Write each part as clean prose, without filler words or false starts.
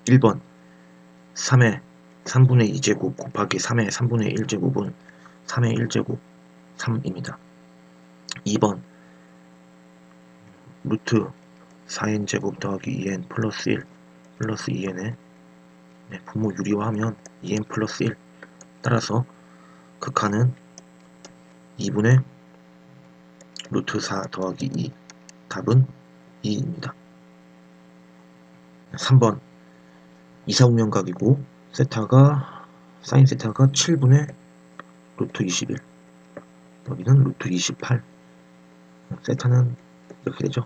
1번 3의 3분의 2제곱 곱하기 3의 3분의 1제곱은 3의 1제곱 3입니다. 2번 루트 4n제곱 더하기 2n 플러스 1 플러스 2n의 분모 유리화하면 2n 플러스 1. 따라서 극한은 2분의 루트 4 더하기 2. 답은 2입니다. 3번 이사분면각이고 세타가 사인 세타가 7분의 루트 21. 여기는 루트 28. 세타는 이렇게 되죠.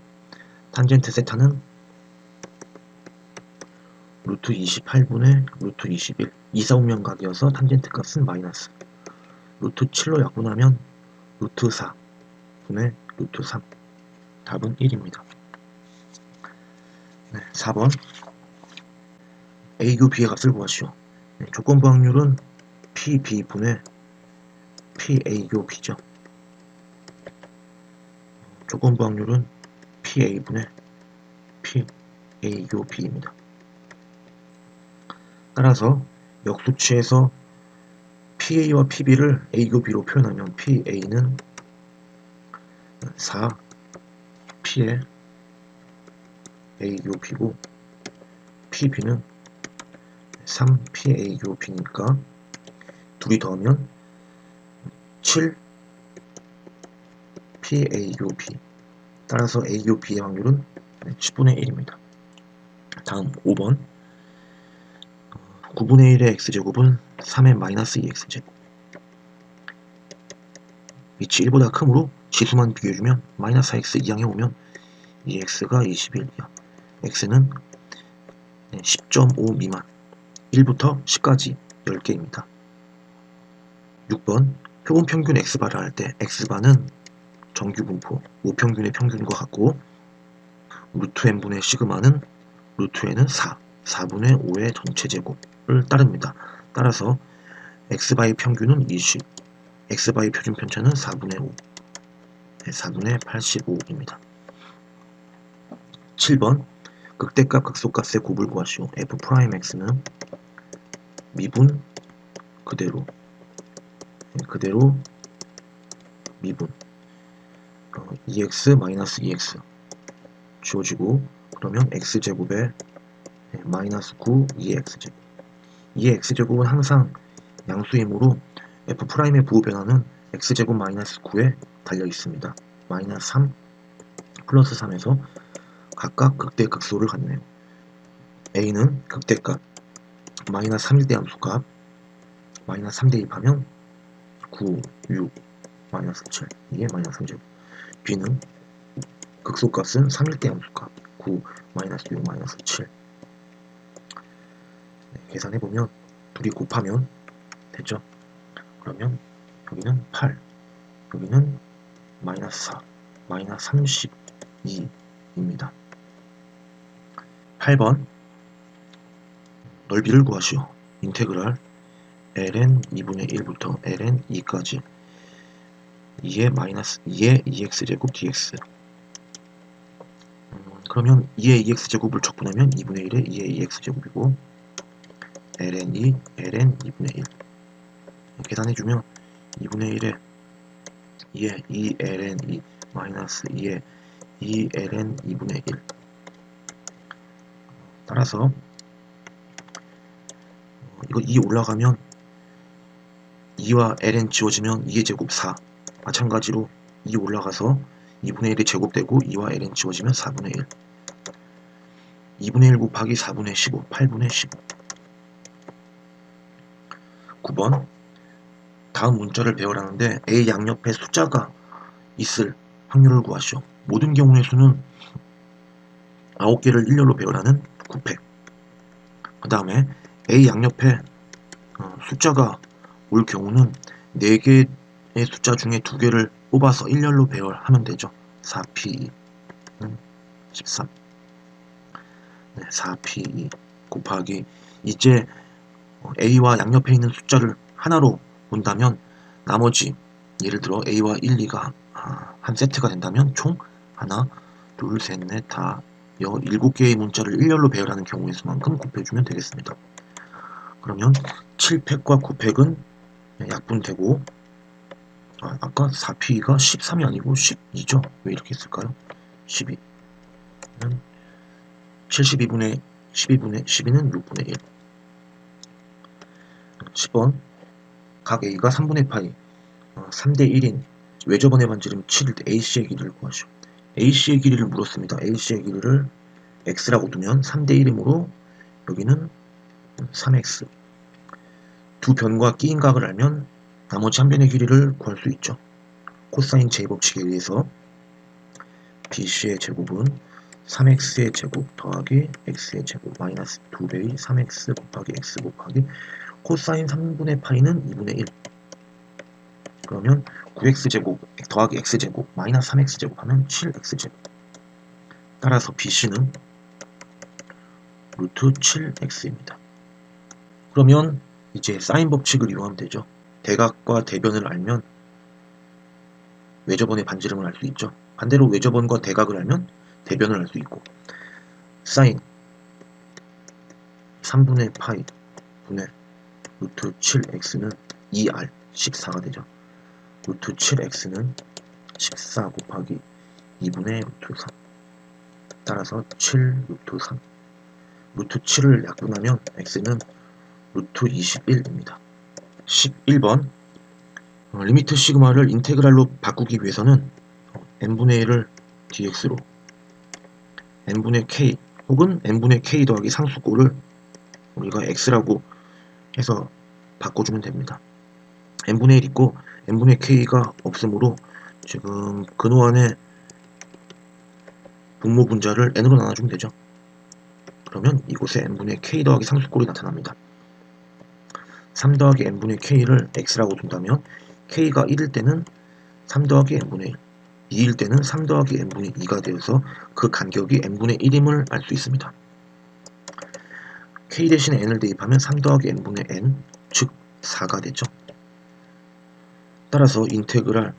탄젠트 세타는 루트 28분의 루트 21. 이사분면각이어서 탄젠트 값은 마이너스. 루트 7로 약분하면 루트 4분의 루트 3. 답은 1입니다. 4번 A교 B의 값을 구하시오. 조건부 확률은 PB분의 PA교 B죠. 조건부 확률은 PA분의 PA교 B입니다. 따라서 역수치에서 PA와 PB를 A교 B로 표현하면 PA는 4 P의 A교 B고 PB는 3 PA교 B니까 둘이 더하면 7 PA교 B. 따라서 A교 B의 확률은 10분의 1입니다. 다음 5번 9분의 1의 x제곱은 3의 마이너스 2x제곱. 위치 1보다 크므로 지수만 비교해주면 마이너스 x 이항해 오면 이 x가 21이야. x는 10.5 미만 1부터 10까지 10개입니다. 6번 표본 평균 x바를 할 때 x바는 정규 분포 우평균의 평균과 같고 루트 n분의 시그마는 루트 n은 4분의 5의 전체 제곱을 따릅니다. 따라서 x바의 평균은 20, x바의 표준 편차는 4분의 5, 4분의 85입니다. 7번 극대값 극소값의 곱을 구하시오. f'x는 미분 그대로 미분 2x 마이너스 2x 주어지고 그러면 x제곱에 마이너스 9 2x제곱. 이 x제곱은 항상 양수이므로 f'의 부호 변화는 x제곱 마이너스 9에 달려 있습니다. 마이너스 3 플러스 3에서 각각 극대 극소를 갖네요. a는 극대값 마이너스 3일 때 함수값 마이너스 3 대입하면 9, 6, 마이너스 7 이게 마이너스 3제곱. b는 극소값은 3일 때 함수값 9, 마이너스 6, 마이너스 7. 계산해보면 둘이 곱하면 되죠. 그러면 여기는 8, 여기는 마이너스 4, 마이너스 32입니다. 8번 넓이를 구하시오. 인테그랄 ln 2분의 1부터 ln 2까지 2의 마이너스 2의 2x제곱 dx. 그러면 2의 2x제곱을 적분하면 2분의 1의 2의 2x제곱이고 ln 2, ln 2분의 1 계산해주면 2분의 1에 2의 2 ln 2 마이너스 2의 2 ln 2분의 1. 따라서 이거 2 올라가면 2와 ln 지워지면 2의 제곱 4. 마찬가지로 2 올라가서 2분의 1이 제곱되고 2와 ln 지워지면 4분의 1. 2분의 1 곱하기 4분의 15, 8분의 15. 9번 다음 문자를 배열하는데 A 양옆에 숫자가 있을 확률을 구하시오. 모든 경우의 수는 9개를 일렬로 배열하는 9팩. 그 다음에 A 양옆에 숫자가 올 경우는 4개의 숫자 중에 2개를 뽑아서 일렬로 배열하면 되죠. 4p2는 13. 4p2 곱하기 이제 A와 양옆에 있는 숫자를 하나로 본다면 나머지 예를 들어 A와 1, 2가 한 세트가 된다면 총 하나, 둘, 셋, 넷, 다 7개의 문자를 일렬로 배열하는 경우의 수만큼 곱해주면 되겠습니다. 그러면 7팩과 9팩은 약분되고, 아까 4P가 13이 아니고 12죠? 왜 이렇게 했을까요? 12. 72분의 12는 6분의 1. 10번 각 A가 3분의 파이 3대 1인 외접원의 반지름 7일 때 AC의 길이를 구하시오. AC의 길이를 물었습니다. AC의 길이를 X라고 두면 3대 1이므로 여기는 3X. 두 변과 끼인 각을 알면 나머지 한 변의 길이를 구할 수 있죠. 코사인 제곱법칙에 의해서 BC의 제곱은 3x의 제곱 더하기 x의 제곱 마이너스 2배의 3x 곱하기 x 곱하기 코사인 3분의 파이는 2분의 1. 그러면 9x제곱 더하기 x제곱 마이너스 3x제곱 하면 7x제곱. 따라서 BC는 루트 7x입니다. 그러면 이제 사인 법칙을 이용하면 되죠. 대각과 대변을 알면 외접원의 반지름을 알 수 있죠. 반대로 외접원과 대각을 알면 대변을 알 수 있고, 사인 3분의 파이 분의 루트 7x는 2r 14가 되죠. 루트 7x는 14 곱하기 2분의 루트 3. 따라서 7 루트 3. 루트 7을 약분하면 x는 루트 21입니다. 11번 리미트 시그마를 인테그랄로 바꾸기 위해서는 n분의 1을 dx로 n분의 k 혹은 n분의 k 더하기 상수꼴을 우리가 x라고 해서 바꿔주면 됩니다. n분의 1 있고 n분의 k가 없으므로 지금 근호안의 분모 분자를 n으로 나눠주면 되죠. 그러면 이곳에 n분의 k 더하기 상수꼴이 나타납니다. 3 더하기 n분의 k를 x라고 둔다면 k가 1일 때는 3 더하기 n분의 1, 2일 때는 3 더하기 n분의 2가 되어서 그 간격이 n분의 1임을 알 수 있습니다. k 대신에 n을 대입하면 3 더하기 n분의 n, 즉 4가 되죠. 따라서 인테그랄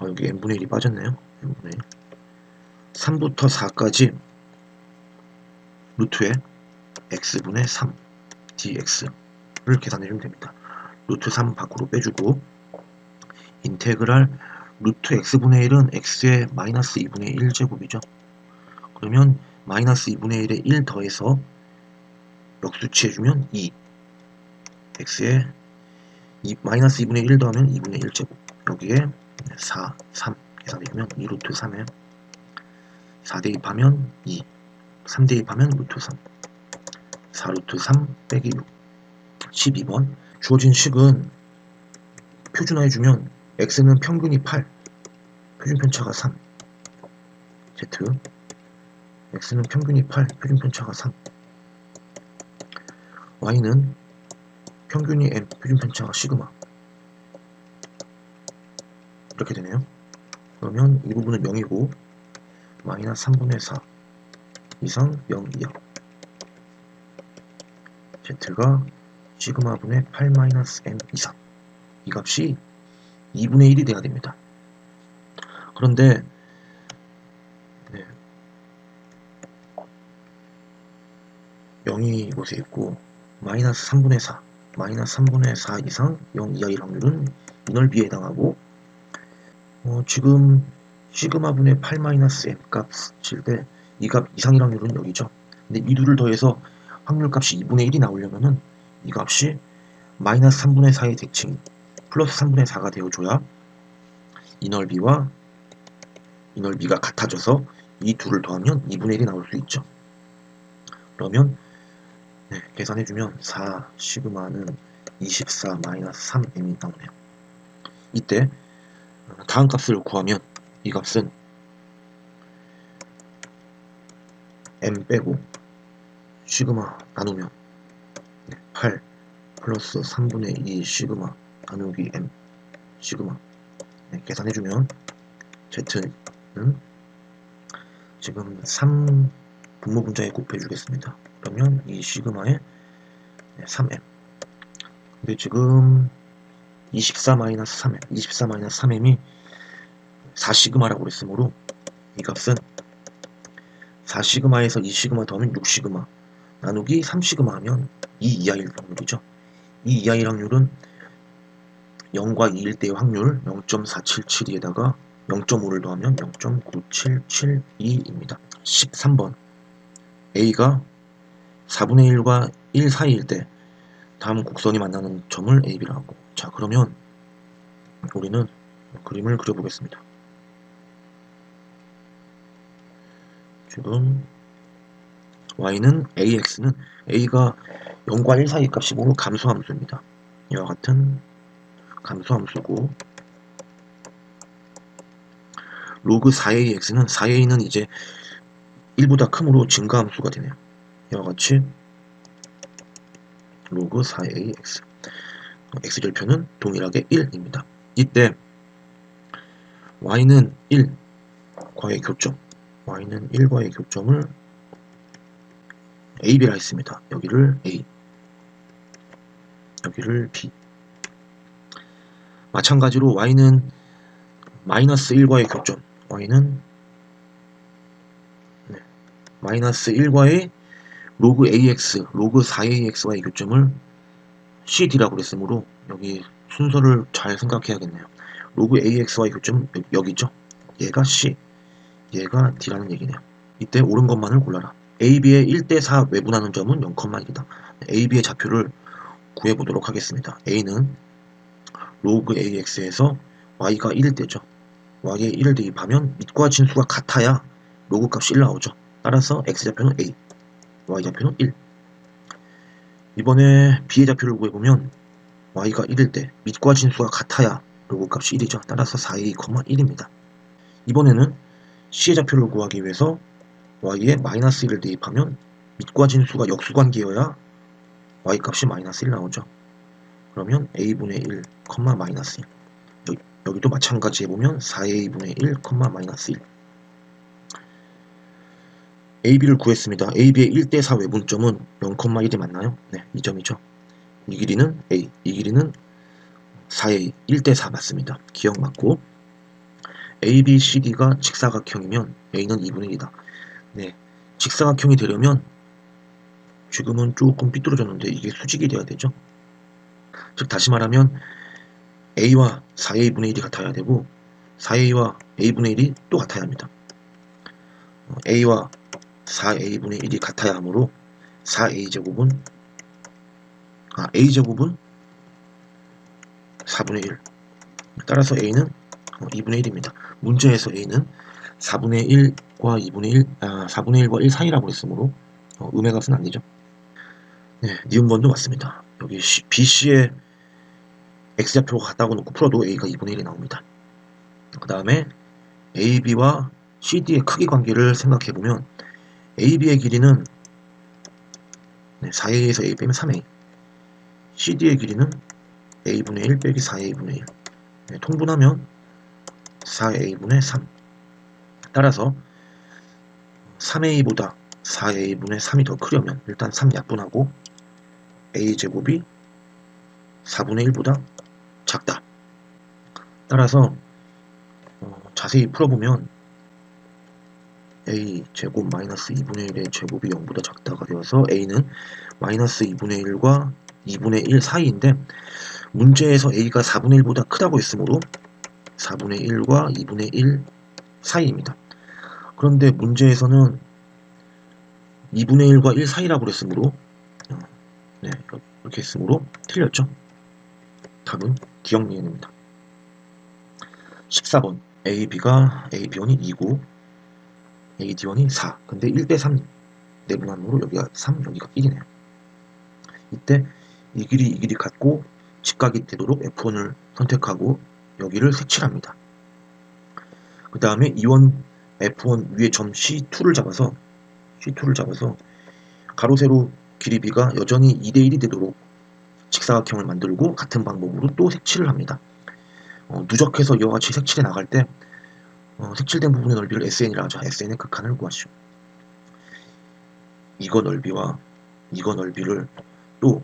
여기 n분의 1이 빠졌네요. n분의 1 3부터 4까지 루트에 x분의 3 dx를 계산해주면 됩니다. 루트 3 밖으로 빼주고 인테그랄 루트 x분의 1은 x의 마이너스 2분의 1제곱이죠. 그러면 마이너스 2분의 1에 1 더해서 역수치해주면 2 x의 마이너스 2분의 1 더하면 2분의 1제곱 여기에 4, 3 계산해주면 2 루트 3에 4 대입하면 2 3 대입하면 루트 3 4 루트 3 빼기 6 12번 주어진 식은 표준화해주면 x는 평균이 8 표준편차가 3 z x는 평균이 8 표준편차가 3 y는 평균이 m 표준편차가 시그마 이렇게 되네요. 그러면 이 부분은 0이고 마이너스 3분의 4 이상 0 이하 z가 시그마분의 8 마이너스 m 이상 이 값이 2분의 1이 돼야 됩니다. 그런데 0이 이곳에 있고 마이너스 3분의 4 마이너스 3분의 4 이상 0 이하일 확률은 이 넓이에 해당하고 지금 시그마분의 8 마이너스 m 값일 때 이 값 이상일 확률은 여기죠. 근데 이 둘을 더해서 확률값이 2분의 1이 나오려면은 이 값이 마이너스 3분의 4의 대칭 플러스 3분의 4가 되어줘야 이 넓이와 이 넓이가 같아져서 이 둘을 더하면 2분의 1이 나올 수 있죠. 그러면 계산해주면 4 시그마는 24 마이너스 3m이 나오네요. 이때 다음 값을 구하면 이 값은 m 빼고 시그마 나누면 8 플러스 3분의 2 시그마 나누기 m 시그마 계산해주면 z는 지금 3 분모 분자에 곱해주겠습니다. 그러면 이 시그마에 3m 근데 지금 24-3m 24-3m이 4시그마라고 그랬으므로 이 값은 4시그마에서 2시그마 더하면 6시그마 나누기 3시그마 하면 2 이하일 확률이죠. 2 이하일 확률은 0과 2일 때의 확률 0.477에다가 0.5를 더하면 0.9772입니다. 13번 A가 4분의 1과 1 사이일 때 다음 곡선이 만나는 점을 AB라고 하고, 자 그러면 우리는 그림을 그려보겠습니다. 지금 y는 ax는 a가 0과 1 사이 값이 모두 감소함수입니다. 이와 같은 감소함수고, 로그 4ax는 4a는 이제 1보다 크므로 증가함수가 되네요. 이와 같이 로그 4ax x절표는 동일하게 1입니다. 이때 y는 1과의 교점, y는 1과의 교점을 AB라 했습니다. 여기를 A, 여기를 B. 마찬가지로 y는 마이너스 1과의 교점, y는 마이너스 1과의 로그 AX, 로그 4AX와의 교점을 CD라고 그랬으므로 여기 순서를 잘 생각해야겠네요. 로그 AX와의 교점 여기죠. 얘가 C, 얘가 D라는 얘기네요. 이때 옳은 것만을 골라라. AB의 1대4 외분하는 점은 0,1이다. AB의 좌표를 구해보도록 하겠습니다. A는 로그 AX에서 Y가 1일 때죠. Y에 1을 대입하면 밑과 진수가 같아야 로그 값이 1 나오죠. 따라서 X좌표는 A, Y좌표는 1. 이번에 B의 좌표를 구해보면 Y가 1일 때 밑과 진수가 같아야 로그 값이 1이죠. 따라서 4A, 1입니다. 이번에는 C의 좌표를 구하기 위해서 Y에 마이너스 1을 대입하면 밑과 진수가 역수관계여야 Y 값이 마이너스 1 나오죠. 그러면 A분의 1, 마이너스 1. 여기도 마찬가지 해보면 4A분의 1, 마이너스 1. AB를 구했습니다. AB의 1대4 외분점은 0,1이 맞나요? 네, 이 점이죠. 이 길이는 A, 이 길이는 4A, 1대4 맞습니다. 기억 맞고, ABCD가 직사각형이면 A는 2분의 1이다. 네, 직사각형이 되려면 지금은 조금 삐뚤어졌는데 이게 수직이 돼야 되죠. 즉 다시 말하면 A와 4A분의 1이 같아야 되고 4A와 A분의 1이 또 같아야 합니다. A와 4A분의 1이 같아야 하므로 4A제곱은 A제곱은 4분의 1. 따라서 A는 2분의 1입니다. 문제에서 A는 4분의 1과 2분의 1, 4분의 1과 1 사이라고 했으므로 음의 값은 아니죠. 네, 니은번도 맞습니다. 여기 BC의 X좌표가 같다고 놓고 풀어도 A가 2분의 1이 나옵니다. 그 다음에 AB와 CD의 크기 관계를 생각해보면 AB의 길이는 4A에서 A 빼면 3A, CD의 길이는 A분의 1 빼기 4A분의 1. 네, 통분하면 4A분의 3. 따라서 3A보다 4A분의 3이 더 크려면 일단 3 약분하고 A제곱이 4분의 1보다 작다. 따라서 자세히 풀어보면 A제곱 마이너스 2분의 1의 제곱이 0보다 작다가 되어서 A는 마이너스 2분의 1과 2분의 1 사이인데 문제에서 A가 4분의 1보다 크다고 했으므로 4분의 1과 2분의 1 사이입니다. 그런데 문제에서는 2분의 1과 1 사이라고 했으므로 네, 이렇게 했으므로 틀렸죠. 답은 기억니은입니다. 14번 AB1이 2고 AD1이 4. 근데 1대3 내분함으로 여기가 3, 여기가 1이네요. 이때 이 길이 같고 직각이 되도록 F1을 선택하고 여기를 색칠합니다. 그 다음에 이원 F1 위에 점 C2를 잡아서 가로 세로 길이 B가 여전히 2대1이 되도록 직사각형을 만들고 같은 방법으로 또 색칠을 합니다. 누적해서 이와 같이 색칠해 나갈 때 색칠된 부분의 넓이를 SN이라 하죠. SN의 극한을 구하시오. 이거 넓이와 이거 넓이를 또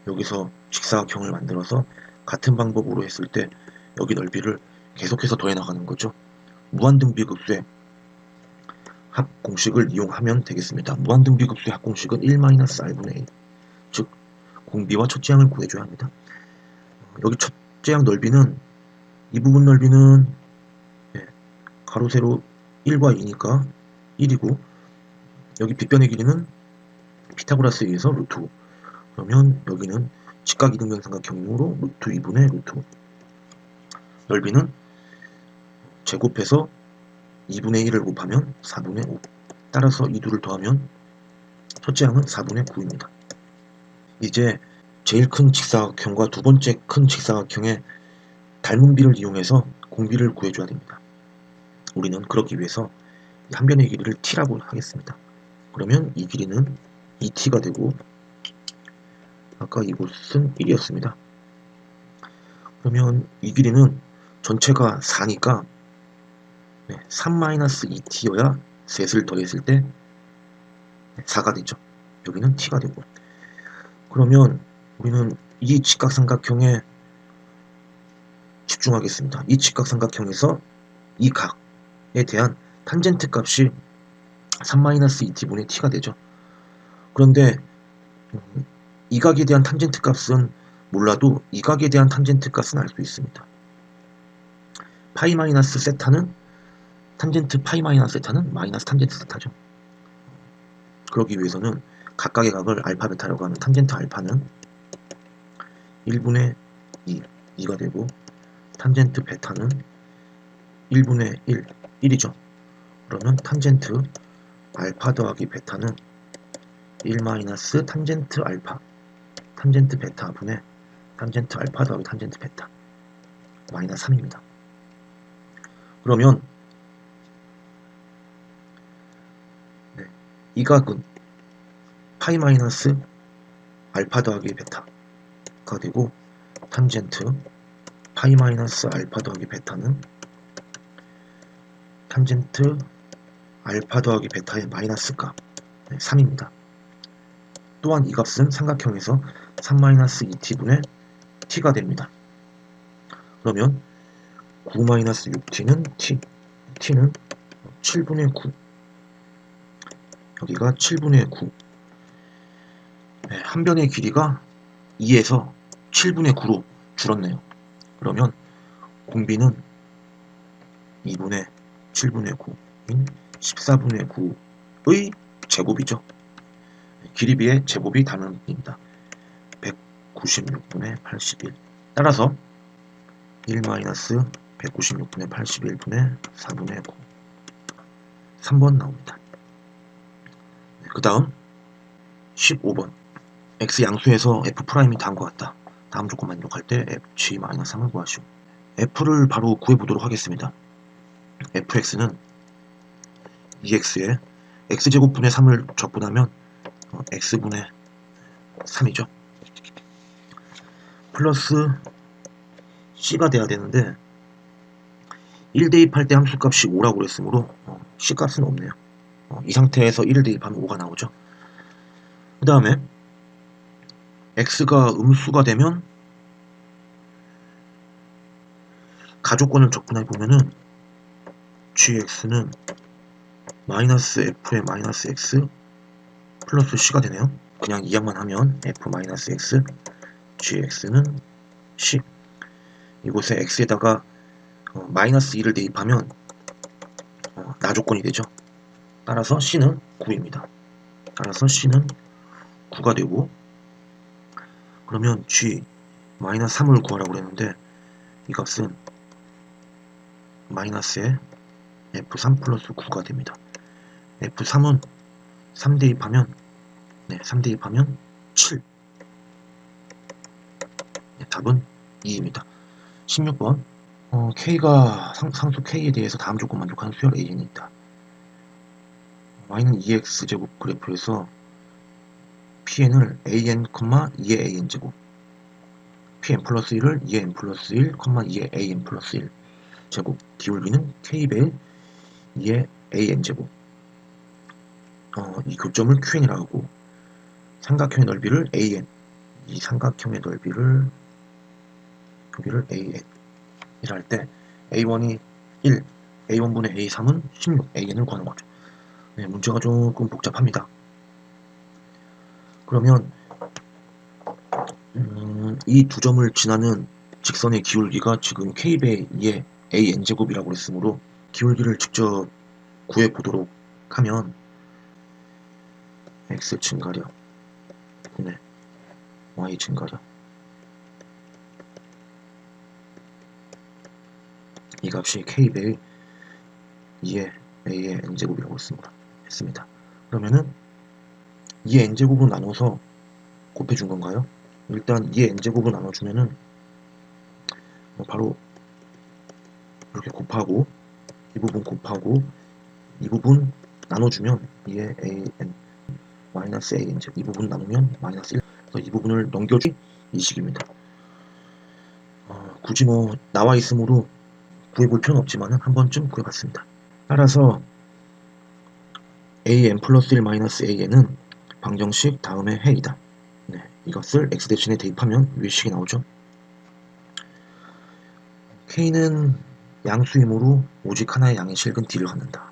여기서 직사각형을 만들어서 같은 방법으로 했을 때 여기 넓이를 계속해서 더해 나가는 거죠. 무한등비급수의 합 공식을 이용하면 되겠습니다. 무한등 비급수의 합 공식은 1-r분의 a, 즉 공비와 첫째 항을 구해줘야 합니다. 여기 첫째 항 넓이는 이 부분 넓이는 가로 세로 1과 2니까 1이고 여기 빗변의 길이는 피타고라스에 의해서 루트 5. 그러면 여기는 직각 이등변 삼각형이므로 루트 2분의 루트 5. 넓이는 제곱해서 2분의 1을 곱하면 4분의 5. 따라서 이 둘을 더하면 첫째 항은 4분의 9입니다. 이제 제일 큰 직사각형과 두 번째 큰 직사각형의 닮은비를 이용해서 공비를 구해줘야 됩니다. 우리는 그러기 위해서 한 변의 길이를 t라고 하겠습니다. 그러면 이 길이는 2t가 되고 아까 이곳은 1이었습니다. 그러면 이 길이는 전체가 4니까 3-2t여야 셋을 더했을 때 4가 되죠. 여기는 t가 되고 그러면 우리는 이 직각삼각형에 집중하겠습니다. 이 직각삼각형에서 이 각에 대한 탄젠트 값이 3-2t분의 t가 되죠. 그런데 이 각에 대한 탄젠트 값은 몰라도 이 각에 대한 탄젠트 값은 알 수 있습니다. 파이 마이너스 세타는 탄젠트 파이 마이너스 세타는 마이너스 탄젠트 세타죠. 그러기 위해서는 각각의 각을 알파 베타라고 하면 탄젠트 알파는 1분의 2가 되고 탄젠트 베타는 1분의 1이죠. 그러면 탄젠트 알파 더하기 베타는 1 마이너스 탄젠트 알파, 탄젠트 베타 분의 탄젠트 알파 더하기 탄젠트 베타 마이너스 3입니다. 그러면 이 각은 파이 마이너스 알파 더하기 베타가 되고 탄젠트 파이 마이너스 알파 더하기 베타는 탄젠트 알파 더하기 베타의 마이너스 값 3입니다. 또한 이 값은 삼각형에서 3-2t분의 t가 됩니다. 그러면 9-6t는 t는 7분의 9. 여기가 7분의 9. 한 변의 길이가 2에서 7분의 9로 줄었네요. 그러면 공비는 2분의 7분의 9인 14분의 9의 제곱이죠. 길이비의 제곱이 단원입니다. 196분의 81. 따라서 1-196분의 81분의 4분의 9. 3번 나옵니다. 그 다음 15번. x 양수에서 f'이 다음과 같다. 다음 조건 만족할 때 fg-3을 구하시오. f를 바로 구해보도록 하겠습니다. fx는 2x에 x제곱분의 3을 적분하면 x분의 3이죠. 플러스 c가 돼야 되는데 1 대입할 때 함수값이 5라고 그랬으므로 c값은 없네요. 이 상태에서 1을 대입하면 5가 나오죠. 그 다음에 x가 음수가 되면 가조건을 적분해 보면은 gx는 마이너스 f의 마이너스 x 플러스 c가 되네요. 그냥 이항만 하면 f 마이너스 x gx는 c. 이곳에 x에다가 마이너스 2를 대입하면 나조건이 되죠. 따라서 c는 9입니다. 따라서 c는 9가 되고 그러면 g 마이너스 3을 구하라고 그랬는데 이 값은 마이너스에 f3 플러스 9가 됩니다. f3은 3 대입하면 3 대입하면 7. 답은 2입니다. 16번 K가 상수 K에 대해서 다음 조건 만족하는 수열 An이 있다. Y는 2x제곱 그래프에서 Pn을 an, 2의 an제곱 Pn 플러스 1을 2의 n 플러스 1, 2의 an 플러스 1 제곱 기울기는 K배 2의 an제곱 이 교점을 QN이라고 하고 삼각형의 넓이를 AN 이 삼각형의 넓이를 여기를 AN 이라 할 때 A1이 1, A1분의 A3은 16, AN을 구하는 거죠. 네, 문제가 조금 복잡합니다. 그러면 이 두 점을 지나는 직선의 기울기가 지금 k배 2의 an제곱이라고 했으므로 기울기를 직접 구해보도록 하면 x 증가량 분의 y 증가량, 이 값이 k배의 2의 a의 n제곱이라고 했습니다. 그러면은 2의 n제곱으로 나눠서 곱해준 건가요? 일단 2의 n제곱으로 나눠주면은 바로 이렇게 곱하고 이 부분 곱하고 이 부분 나눠주면 2의 an 마이너스 a n제곱, 이 부분 나누면 마이너스 1. 그래서 이 부분을 넘겨주기 이 식입니다. 굳이 뭐 나와 있으므로 구해볼 필요는 없지만 한 번쯤 구해봤습니다. 따라서 an 플러스 1 마이너스 an은 방정식 다음의 해이다. 네, 이것을 x 대신에 대입하면 위 식이 나오죠. k는 양수이므로 오직 하나의 양의 실근 d를 갖는다.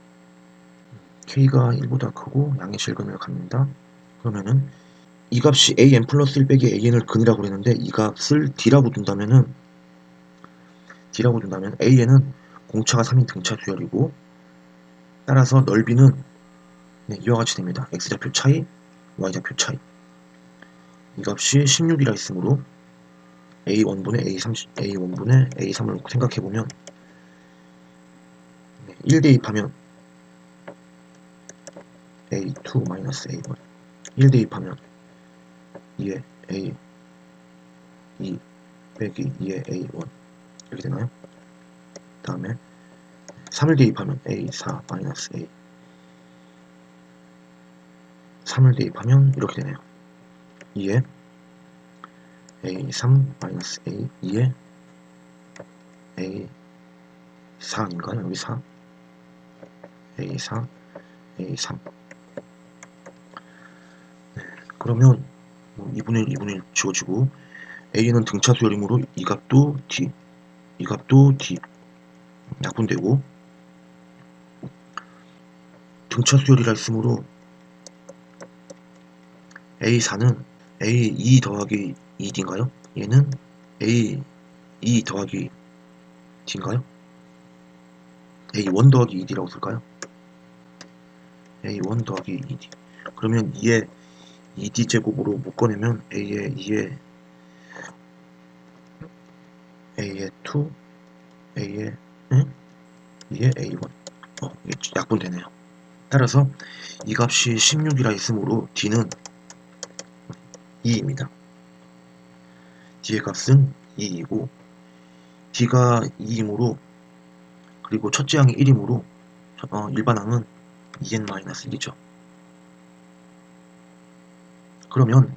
k가 1보다 크고 양의 실근을 갖는다. 그러면은 이 값이 an 플러스 1 빼기 an을 근이라고 그랬는데 이 값을 d라고 둔다면 an은 공차가 3인 등차 수열이고, 따라서 넓이는 이와 같이 됩니다. x좌표 차이, y좌표 차이. 이 값이 16이라 했으므로 a1분의 a1분의 a3을 생각해보면 1 대입하면 a2 마이너스 a1, 1 대입하면 2의 a2 빼기 2의 a1 이렇게 되나요? 다음에 3을 대입하면 a4 마이너스 a, 3을 대입하면 이렇게 되네요. 2의 a3 마이너스 a, 2의 a4인가요? 여기 4, a4, a3. 네, 그러면 2분의 1, 2분의 1 지워지고 a는 등차 수열이므로 이 값도 d, 이 값도 d 약분되고, 등차 수열이라 했으므로 a4는 a2 더하기 2d인가요? 얘는 a2 더하기 d인가요? a1 더하기 2d라고 쓸까요? a1 더하기 2d. 그러면 2의 2d 제곱으로 묶어내면 a의 2의 2, a의 2의 a1. 이게 약분되네요. 따라서 이 값이 16이라 했으므로 d는 2입니다. d의 값은 2이고, d가 2이므로, 그리고 첫째 항이 1이므로 일반항은 2n-1이죠. 그러면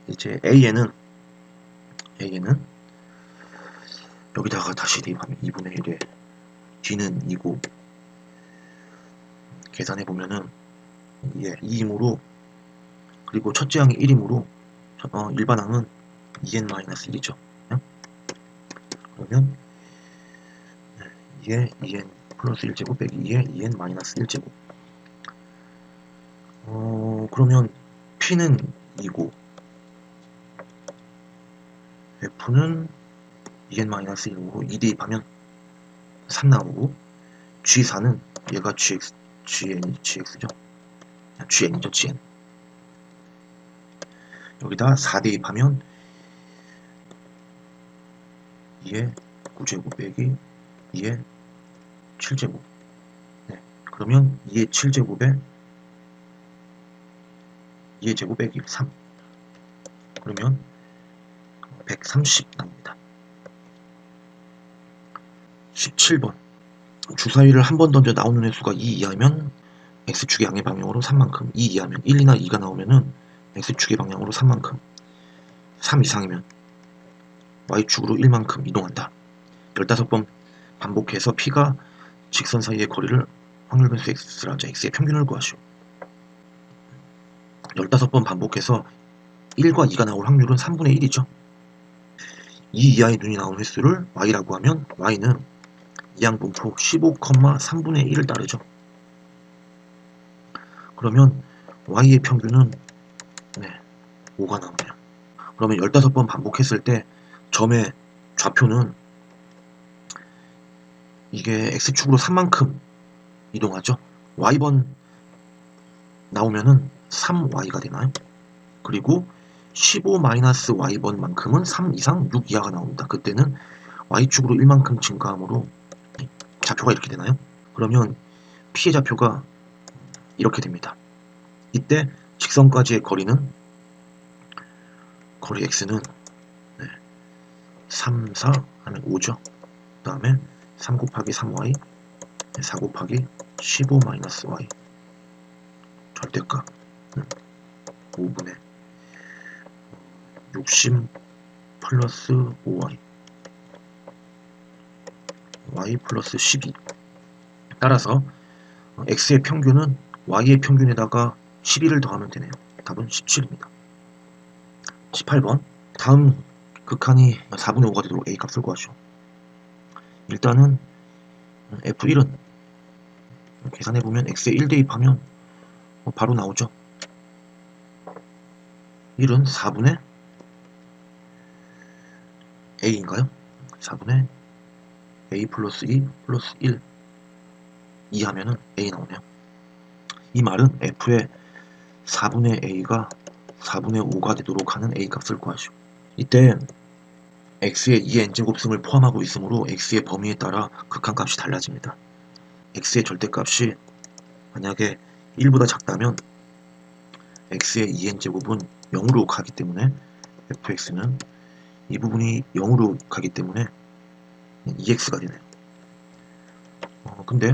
이제 an은 여기다가 다시 대입하면 2분의 1에 d는 2고, 계산해보면은 2이므로, 그리고 첫째 항이 1이므로 일반항은 2n-1이죠. 그러면 2의 2n 플러스 1제곱 빼기 2의 2n 마이너스 1제곱. 그러면 P는 2고 F는 2n 마이너스 1이고 2 대입하면 3 나오고, G4는 얘가 GX죠. GN이죠, GN. 여기다 4 대입하면 2의 9제곱 빼기 2의 7제곱. 네, 그러면 2의 7제곱에 2의 제곱 빼기 3. 그러면 130 나옵니다. 17번. 주사위를 한 번 던져 나오는 횟수가 2 이하면 x축의 양의 방향으로 3만큼, 2 이하면 1이나 2가 나오면은 x축의 방향으로 3만큼, 3 이상이면 y축으로 1만큼 이동한다. 15번 반복해서 P가 직선 사이의 거리를 확률 변수 x라 하자. x의 평균을 구하시오. 15번 반복해서 1과 2가 나올 확률은 3분의 1이죠. 2 이하의 눈이 나온 횟수를 y라고 하면 y는 이항분포 15,3분의 1을 따르죠. 그러면 y의 평균은 5가 나오네요. 그러면 15번 반복했을 때 점의 좌표는 이게 x축으로 3만큼 이동하죠. y번 나오면은 3y가 되나요? 그리고 15-y번만큼은 3 이상 6 이하가 나옵니다. 그때는 y축으로 1만큼 증가함으로 좌표가 이렇게 되나요? 그러면 p의 좌표가 이렇게 됩니다. 이때 직선까지의 거리는 거리 x는 3, 4 하면 5죠. 그 다음에 3 곱하기 3y 4 곱하기 15-y 절대값 5분의 60 플러스 5y y 플러스 12. 따라서 x의 평균은 y의 평균에다가 12를 더하면 되네요. 답은 17입니다. 18번 다음 극한이 4분의 5가 되도록 a 값을 구하시오. 일단은 f1은 계산해보면 x에 1 대입하면 바로 나오죠. 1은 4분의 a인가요? 4분의 a 플러스 2 플러스 1 2 하면은 a 나오네요. 이 말은 f의 4분의 a가 4분의 5가 되도록 하는 a 값을 구하시오. 이때 x의 2의 n제곱승을 포함하고 있으므로 x의 범위에 따라 극한값이 달라집니다. x의 절대값이 만약에 1보다 작다면 x의 2n제곱은 0으로 가기 때문에 fx는 이 부분이 0으로 가기 때문에 2x가 되네요. 근데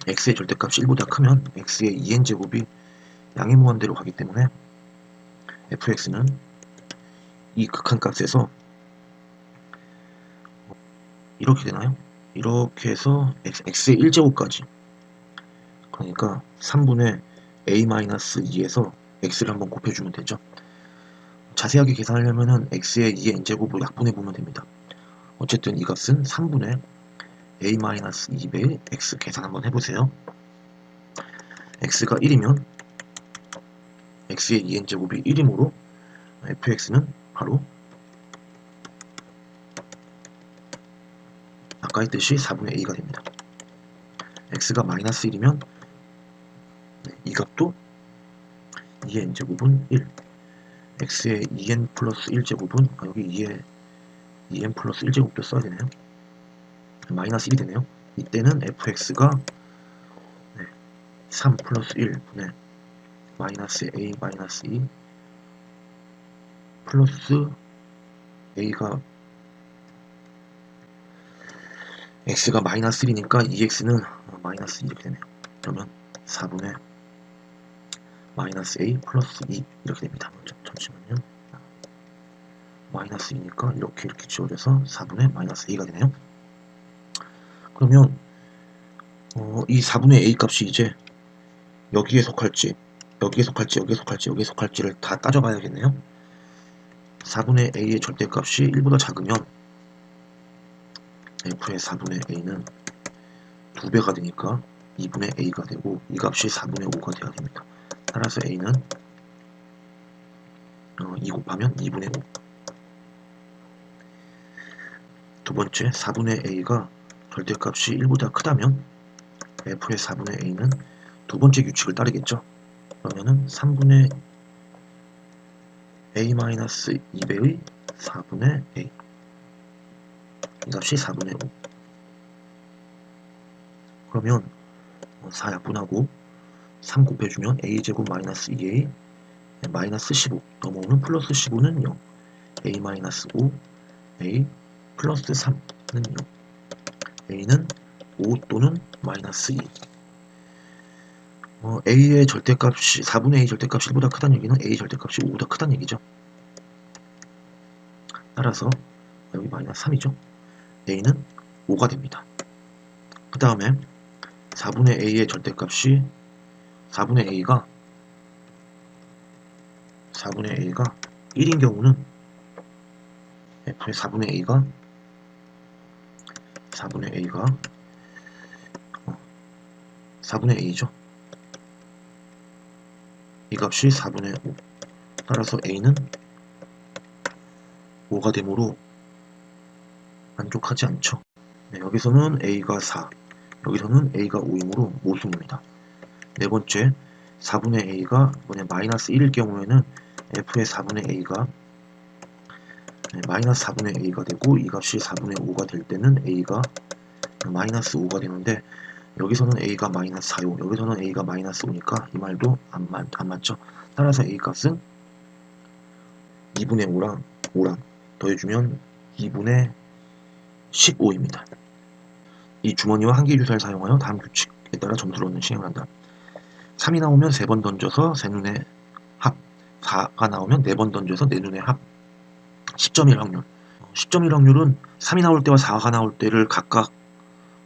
x의 절대값이 1보다 크면 x의 2n제곱이 양의 무한대로 가기 때문에 fx는 이 극한값에서 이렇게 되나요? 이렇게 해서 x의 1제곱까지, 그러니까 3분의 a-2에서 x를 한번 곱해주면 되죠. 자세하게 계산하려면 x의 2의 n제곱을 약분해보면 됩니다. 어쨌든 이 값은 3분의 a-2배의 x 계산 한번 해보세요. x가 1이면 x의 2n제곱이 1이므로 fx는 바로 아까 했듯이 4분의 a가 됩니다. x가 마이너스 1이면 이 값도 2의 n제곱은 1, x의 2n 플러스 1제곱은 여기 2n 플러스 1제곱도 써야 되네요. 마이너스 1이 되네요. 이때는 fx가 3 플러스 1분의 마이너스 a 마이너스 2 플러스 a가 x가 마이너스 1이니까 2x는 마이너스 2 이렇게 되네요. 그러면 4분의 마이너스 a 플러스 2 이렇게 됩니다. 잠시만요. 마이너스 2니까 이렇게 지워져서 4분의 마이너스 a가 되네요. 그러면 이 4분의 a 값이 이제 여기에 속할지 여기에 속할지 여기에 속할지 여기에 속할지를 다 따져봐야겠네요. 4분의 a의 절대값이 1보다 작으면 f의 4분의 a는 2배가 되니까 2분의 a가 되고 이 값이 4분의 5가 돼야 됩니다. 따라서 a는 2 곱하면 2분의 5. 두 번째, 4분의 a가 절대값이 1보다 크다면 f의 4분의 a는 두 번째 규칙을 따르겠죠. 그러면은 3분의 a-2배의 4분의 a, 이 값이 4분의 5. 그러면 4 약분하고 3 곱해주면 a제곱 마이너스 2a 마이너스 15 넘어오는 플러스 15는 0, a 마이너스 5 a 플러스 3는 0, a는 5 또는 마이너스 2. a의 절대값이 4분의 a 절대값이 1보다 크다는 얘기는 a 절대값이 5보다 크다는 얘기죠. 따라서 여기 마이너스 3이죠. a는 5가 됩니다. 그 다음에 4분의 a의 절대값이 4분의 a가 1인 경우는 f의 4분의 a가 4분의 a죠. 값이 4분의 5. 따라서 A는 5가 되므로 만족하지 않죠. 네, 여기서는 A가 4, 여기서는 A가 5이므로 모순입니다. 네 번째, 4분의 A가 마이너스 1일 경우에는 F의 4분의 A가 마이너스 4분의 A가 되고 이 값이 4분의 5가 될 때는 A가 마이너스 5가 되는데 여기서는 A가 마이너스 4요. 여기서는 A가 마이너스 5니까 이 말도 안 맞죠. 따라서 A 값은 2분의 5랑 더해주면 2분의 15입니다. 이 주머니와 한계의 주사를 사용하여 다음 규칙에 따라 점수를 얻는 시행을 한다. 3이 나오면 3번 던져서 3눈의 합, 4가 나오면 4번 던져서 4눈의 합. 10.1 확률. 10.1 확률은 3이 나올 때와 4가 나올 때를 각각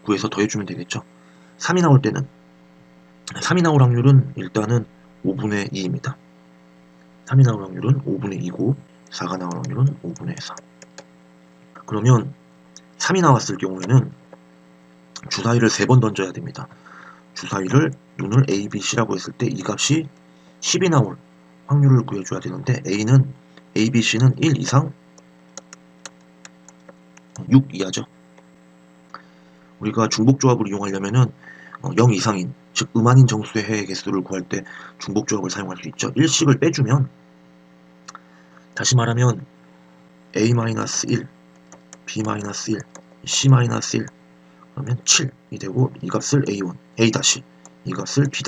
구해서 더해주면 되겠죠. 3이 나올 때는 3이 나올 확률은 일단은 5분의 2입니다. 3이 나올 확률은 5분의 2고 4가 나올 확률은 5분의 4. 그러면 3이 나왔을 경우에는 주사위를 3번 던져야 됩니다. 주사위를 눈을 A, B, C라고 했을 때 이 값이 10이 나올 확률을 구해줘야 되는데 A는 A, B, C는 1 이상 6 이하죠. 우리가 중복조합을 이용하려면은 0 이상인, 즉 음한인 정수의 해의 개수를 구할 때 중복조합을 사용할 수 있죠. 1씩을 빼주면, 다시 말하면 A-1, B-1, C-1 그러면 7이 되고 이 값을 A1, A-, 이 값을 B-,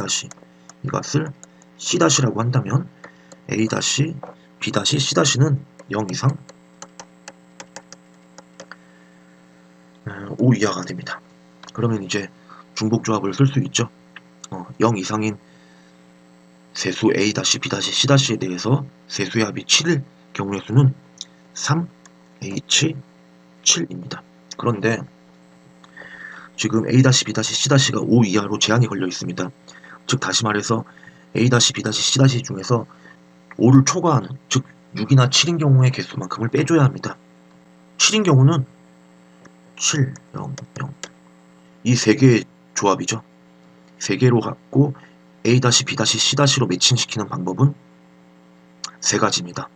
이 값을 C-라고 한다면 A-, B-, C-는 0 이상 5 이하가 됩니다. 그러면 이제 중복조합을 쓸 수 있죠. 0 이상인 세수 A-, B-, C-에 대해서 세수의 합이 7일 경우의 수는 3H7입니다. 그런데 지금 A-, B-, C-가 5 이하로 제한이 걸려 있습니다. 즉 다시 말해서 A-, B-, C- 중에서 5를 초과하는, 즉 6이나 7인 경우의 개수만큼을 빼줘야 합니다. 7인 경우는 7, 0, 0 이 3개의 조합이죠. 3개로 갖고 A-, B-, C-로 매칭시키는 방법은 3가지입니다.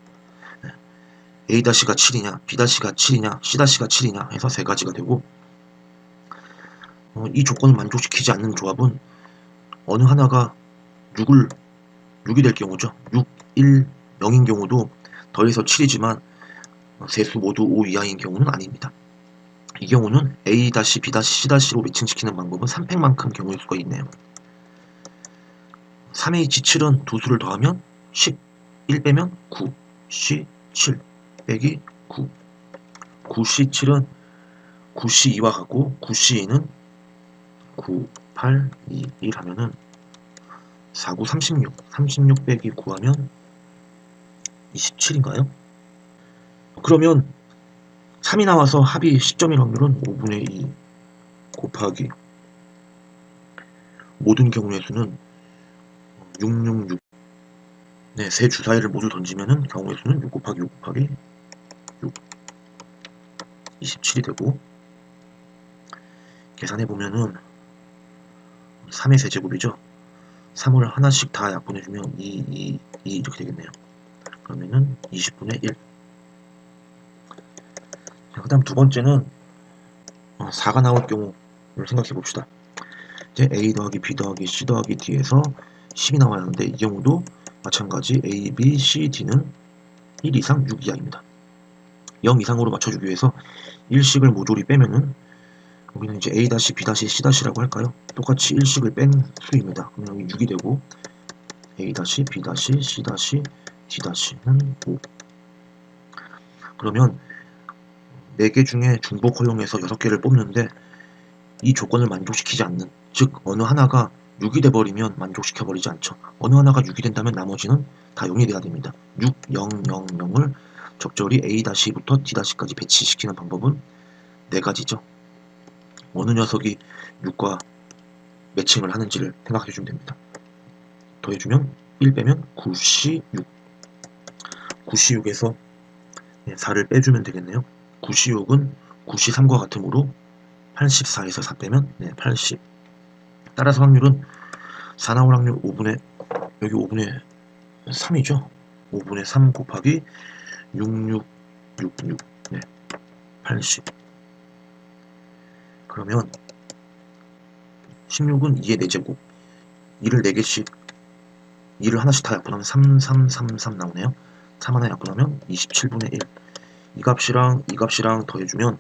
A-가 7이냐, B-가 7이냐, C-가 7이냐 해서 3가지가 되고, 이 조건을 만족시키지 않는 조합은 어느 하나가 6이 될 경우죠. 6, 1, 0인 경우도 더해서 7이지만 세수 모두 5 이하인 경우는 아닙니다. 이 경우는 A-, B-, C-로 매칭시키는 방법은 3팩만큼 경우의 수가 있네요. 3H7은 두 수를 더하면 10, 1 빼면 9, C7 빼기 9. 9C7은 9C2와 같고 9C2는 9, 8, 2, 1 하면은 4, 9, 36. 36 빼기 9 하면 27인가요? 그러면 3이 나와서 합이 10.1 확률은 5분의 2 곱하기 모든 경우의 수는 666. 네, 세 주사위를 모두 던지면은 경우의 수는 6 곱하기 6 곱하기 6 27이 되고, 계산해보면은 3의 세제곱이죠. 3을 하나씩 다 약분해주면 2 이렇게 되겠네요. 그러면은 20분의 1. 그 다음 두 번째는 4가 나올 경우를 생각해 봅시다. 이제 A 더하기 B 더하기 C 더하기 D에서 10이 나와야 하는데 이 경우도 마찬가지 A, B, C, D는 1 이상 6 이하입니다. 0 이상으로 맞춰주기 위해서 1씩을 모조리 빼면은 여기는 이제 A-, B-, C-라고 할까요? 똑같이 1씩을 뺀 수입니다. 그럼 여기 6이 되고 A-, B-, C-, D-는 5. 그러면 4개 중에 중복 허용해서 6개를 뽑는데 이 조건을 만족시키지 않는, 즉 어느 하나가 6이 돼버리면 만족시켜버리지 않죠. 어느 하나가 6이 된다면 나머지는 다 0이 돼야 됩니다. 6, 0, 0, 0을 적절히 A-부터 D-까지 배치시키는 방법은 4가지죠. 어느 녀석이 6과 매칭을 하는지를 생각해주면 됩니다. 더해주면 1 빼면 9C6. 9C6에서 4를 빼주면 되겠네요. 9C6은 9C3과 같으므로 84에서 4 빼면 80. 따라서 확률은 4 나올 확률 5분의, 여기 5분의 3이죠. 5분의 3 곱하기 6666, 네, 80. 그러면 16은 2의 4제곱, 2를 4개씩, 2를 하나씩 다 약분하면 3333 나오네요. 3 하나 약분하면 27분의 1. 이 값이랑 이 값이랑 더해주면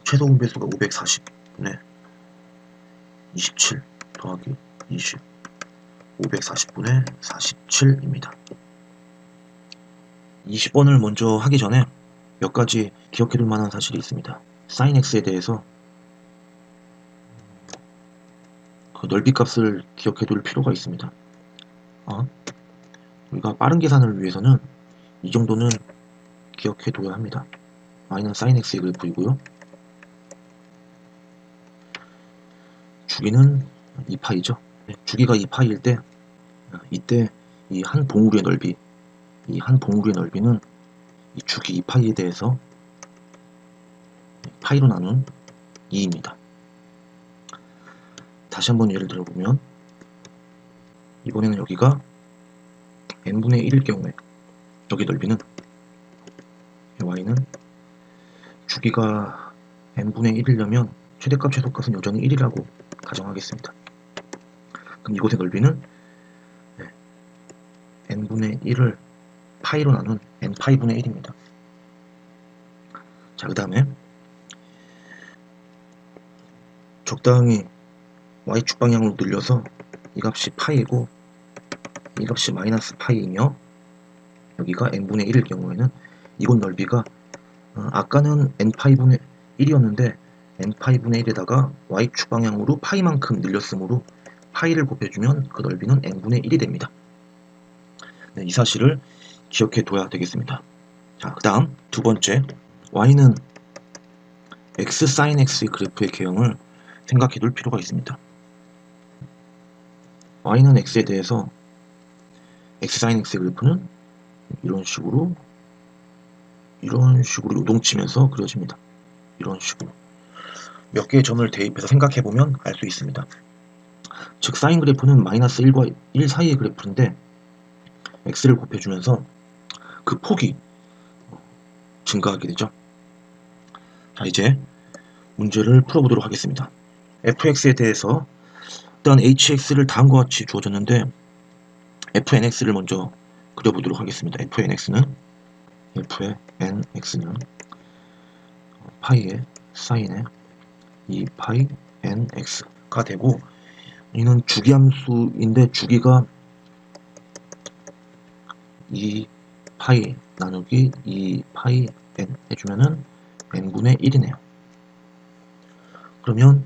최소 분배수가 540. 네, 27 더하기 20, 540분의 47입니다. 20번을 먼저 하기 전에 몇 가지 기억해둘 만한 사실이 있습니다. sin x에 대해서 그 넓이 값을 기억해둘 필요가 있습니다. 우리가 빠른 계산을 위해서는 이 정도는 기억해둬야 합니다. y는 sin x의 그래프이고요. 주기는 2파이죠. 주기가 2파이일 때 이때 이 한 봉우리의 넓이, 이 한 봉우리의 넓이는 이 주기 2파이에 대해서 파이로 나눈 2입니다. 다시 한번 예를 들어보면 이번에는 여기가 n분의 1일 경우에 여기 넓이는 y는 주기가 n분의 1이려면 최대값 최소값은 여전히 1이라고 가정하겠습니다. 그럼 이곳의 넓이는 n분의 1을 파이로 나눈 n파이분의 1입니다. 자, 그 다음에 적당히 y축 방향으로 늘려서 이 값이 파이고 이 값이 마이너스 파이이며 여기가 n분의 1일 경우에는 이곳 넓이가 아까는 n파이분의 1이었는데 n파이분의 1에다가 y축 방향으로 파이만큼 늘렸으므로 파이를 곱해주면 그 넓이는 n분의 1이 됩니다. 네, 이 사실을 기억해 둬야 되겠습니다. 자, 그 다음 두 번째, y는 x sin x의 그래프의 개형을 생각해 둘 필요가 있습니다. y는 x에 대해서 x sin x의 그래프는 이런 식으로 요동치면서 그려집니다. 이런 식으로 몇 개의 점을 대입해서 생각해보면 알 수 있습니다. 즉 사인 그래프는 마이너스 1과 1 사이의 그래프인데 x를 곱해주면서 그 폭이 증가하게 되죠. 자, 이제 문제를 풀어보도록 하겠습니다. fx에 대해서 일단 hx를 다음과 같이 주어졌는데 fnx를 먼저 그려보도록 하겠습니다. fnx는 파이의 사인의 2파이 nx가 되고 이는 주기함수인데 주기가 2파이 나누기 2파이 n 해주면은 n분의 1이네요. 그러면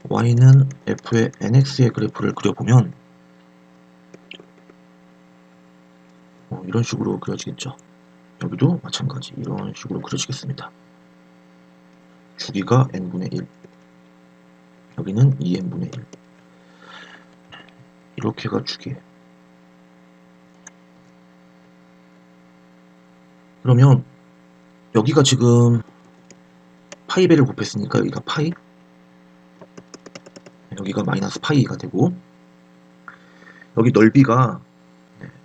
y는 f의 nx의 그래프를 그려보면 이런 식으로 그려지겠죠. 여기도 마찬가지 이런 식으로 그려지겠습니다. 주기가 n분의 1, 여기는 2n분의 1, 이렇게가 주기예요. 그러면 여기가 지금 파이배를 곱했으니까 여기가 파이, 여기가 마이너스 파이가 되고 여기 넓이가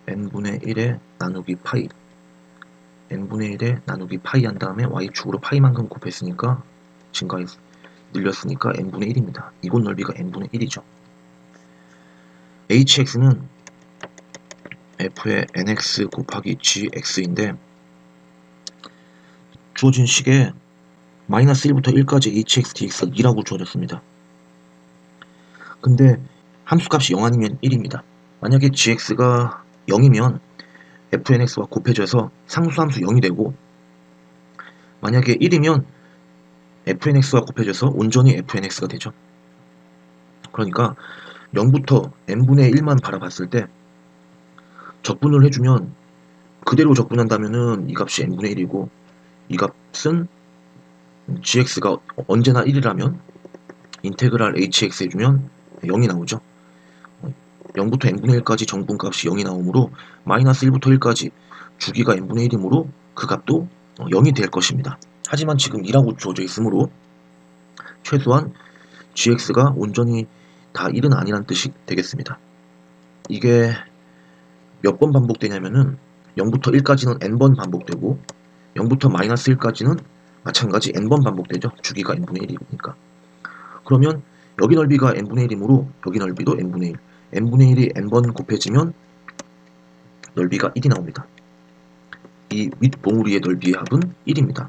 n분의 1에 나누기 파이, n분의 1에 나누기 파이 한 다음에 y축으로 파이만큼 곱했으니까 늘렸으니까 n분의 1입니다. 이곳 넓이가 n분의 1이죠. hx는 f의 nx 곱하기 gx인데 주어진 식에 마이너스 1부터 1까지 hx, dx가 2라고 주어졌습니다. 근데 함수값이 0 아니면 1입니다. 만약에 gx가 0이면 fnx와 곱해져서 상수함수 0이 되고 만약에 1이면 fnx와 곱해져서 온전히 fnx가 되죠. 그러니까 0부터 n분의 1만 바라봤을 때 적분을 해주면 그대로 적분한다면은 이 값이 n분의 1이고 이 값은 gx가 언제나 1이라면 인테그랄 hx 해주면 0이 나오죠. 0부터 n분의 1까지 정분값이 0이 나오므로 마이너스 1부터 1까지 주기가 n분의 1이므로 그 값도 0이 될 것입니다. 하지만 지금 2라고 주어져 있으므로 최소한 gx가 온전히 다 1은 아니란 뜻이 되겠습니다. 이게 몇 번 반복되냐면은 0부터 1까지는 n번 반복되고 0부터 마이너스 1까지는 마찬가지 n번 반복되죠. 주기가 n분의 1이니까. 그러면 여기 넓이가 n분의 1이므로 여기 넓이도 n분의 1. n분의 1이 n번 곱해지면 넓이가 1이 나옵니다. 이 윗봉우리의 넓이의 합은 1입니다.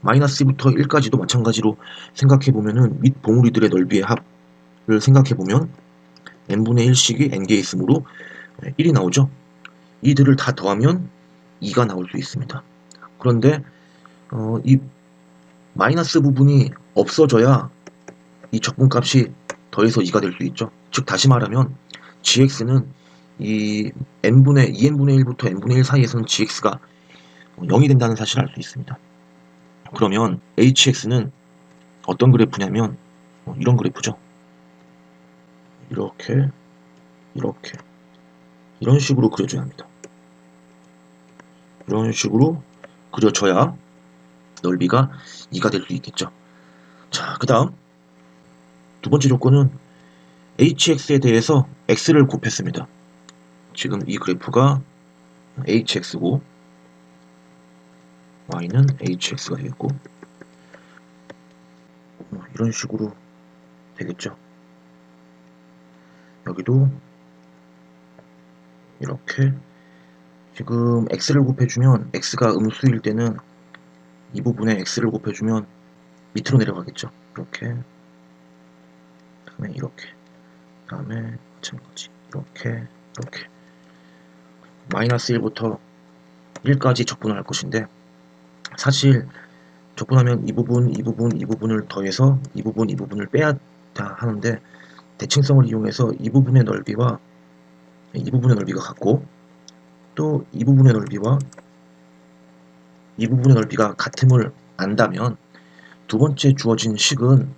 마이너스 2부터 1까지도 마찬가지로 생각해보면은 윗봉우리들의 넓이의 합을 생각해보면 n분의 1씩이 n개 있으므로 1이 나오죠. 이들을 다 더하면 2가 나올 수 있습니다. 그런데 이 마이너스 부분이 없어져야 이 적분값이 더해서 2가 될 수 있죠. 즉 다시 말하면 gx는 이 n분의 2n분의 1부터 n분의 1 사이에서는 gx가 0이 된다는 사실을 알 수 있습니다. 그러면 hx는 어떤 그래프냐면 이런 그래프죠. 이렇게 이런 식으로 그려줘야 합니다. 이런 식으로 그려져야 넓이가 2가 될 수 있겠죠. 자, 그 다음 두 번째 조건은 hx에 대해서 x를 곱했습니다. 지금 이 그래프가 hx고 y는 hx가 되겠고 이런 식으로 되겠죠. 여기도 이렇게 지금 x를 곱해주면 x가 음수일 때는 이 부분에 x를 곱해주면 밑으로 내려가겠죠. 이렇게 다음에 이렇게 다음에 마찬가지 이렇게 마이너스 1부터 1까지 적분을 할 것인데 사실 적분하면 이 부분을 더해서 이 부분을 빼야 하는데 대칭성을 이용해서 이 부분의 넓이와 이 부분의 넓이가 같고 또 이 부분의 넓이와 이 부분의 넓이가 같음을 안다면 두 번째 주어진 식은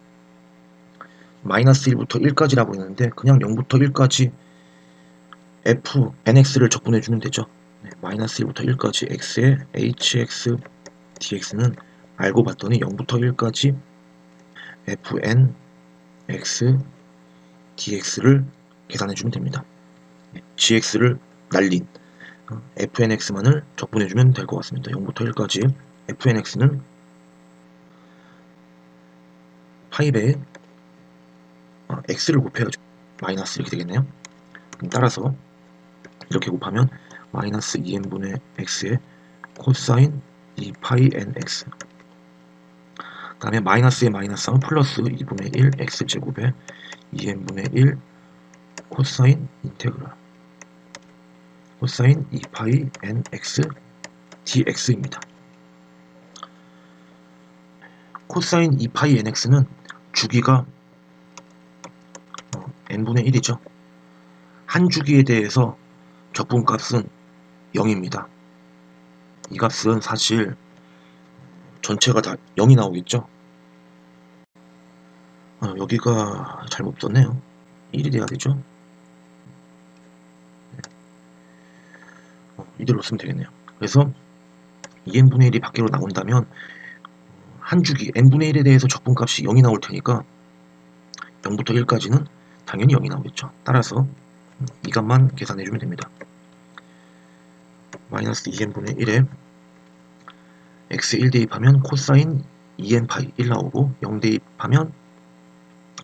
마이너스 1부터 1까지라고 했는데 그냥 0부터 1까지 f, nx를 적분해주면 되죠. 마이너스 1부터 1까지 x의 hx, dx는 알고 봤더니 0부터 1까지 fn, x, dx를 계산해주면 됩니다. gx를 날린 fnx만을 적분해주면 될 것 같습니다. 0부터 1까지 fnx는 파이배에 x를 곱해야죠. 마이너스 이렇게 되겠네요. 그럼 따라서 이렇게 곱하면 마이너스 2n분의 x의 코사인 2파이 nx 그 다음에 마이너스의 마이너스는 플러스 2분의 1 x제곱에 2n분의 1 코사인 인테그랄 코사인 2파이 nx dx입니다. 코사인 2파이 nx는 주기가 n분의 1이죠. 한 주기에 대해서 적분값은 0입니다. 이 값은 사실 전체가 다 0이 나오겠죠. 여기가 잘못 썼네요. 1이 돼야 되죠. 이대로 쓰면 되겠네요. 그래서 2n분의 1이 밖으로 나온다면 한 주기 n분의 1에 대해서 적분값이 0이 나올 테니까 0부터 1까지는 당연히 0이 나오겠죠. 따라서 이 값만 계산해주면 됩니다. 마이너스 2n분의 1에 x 1 대입하면 코사인 2n파이 1 나오고 0 대입하면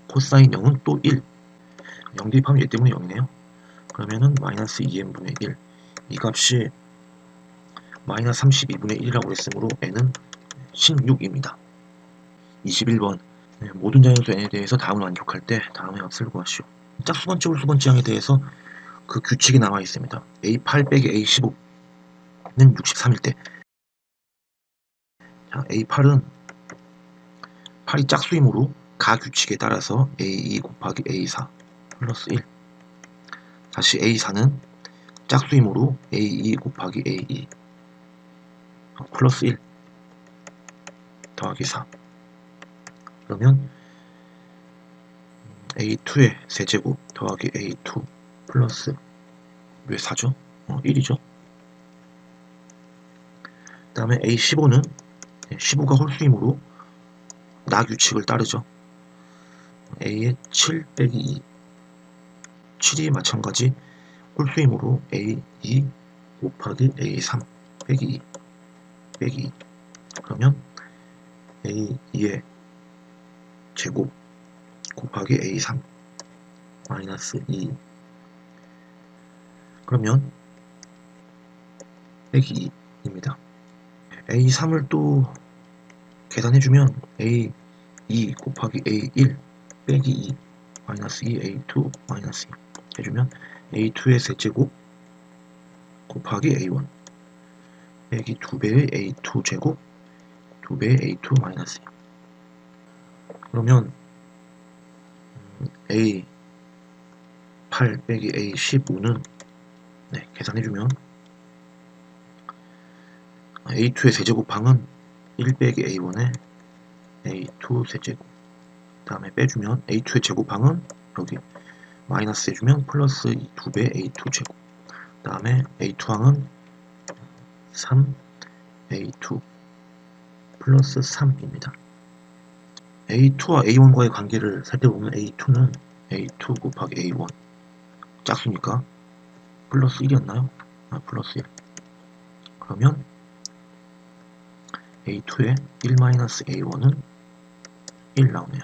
코사인 0은 또 1. 0 대입하면 얘 때문에 0이네요. 그러면은 마이너스 2n분의 1. 이 값이 마이너스 32분의 1이라고 했으므로 n은 16입니다. 21번 모든 자연수 n에 대해서 다음을 완벽할 때 다음의 값을 구하시오. 짝수번째 홀수번째항에 대해서 그 규칙이 나와 있습니다. A8 빼기 A15는 63일 때 자, A8은 8이 짝수이므로 가 규칙에 따라서 A2 곱하기 A4 플러스 1 다시 A4는 짝수이므로 A2 곱하기 A2 플러스 1 더하기 4 그러면 A2의 세제곱 더하기 A2 플러스 왜 4죠? 1이죠. 그 다음에 A15는 15가 홀수이므로 나 규칙을 따르죠. A의 7 빼기 2 7이 마찬가지 홀수이므로 A2 곱하기 A3 빼기 2 빼기 2. 그러면 A2의 제곱 곱하기 A3 마이너스 2. 그러면 빼기 2입니다. A3을 또 계산해주면 A2 곱하기 A1 빼기 2 마이너스 2 A2 마이너스 2 해주면 A2의 세제곱 곱하기 A1 빼기 2배의 A2 제곱 2배의 A2 마이너스 2. 그러면 A8 빼기 A15는 계산해주면 A2의 세제곱항은 1 빼기 A1의 A2 세제곱. 그 다음에 빼주면 A2의 제곱항은 여기 마이너스 해주면 플러스 2배 A2 제곱. 그 다음에 A2항은 3 A2 플러스 3입니다. A2와 A1과의 관계를 살펴보면 A2는 A2 곱하기 A1 짝수니까 플러스 1이었나요? 플러스 1. 그러면 A2의 1-A1은 1 나오네요.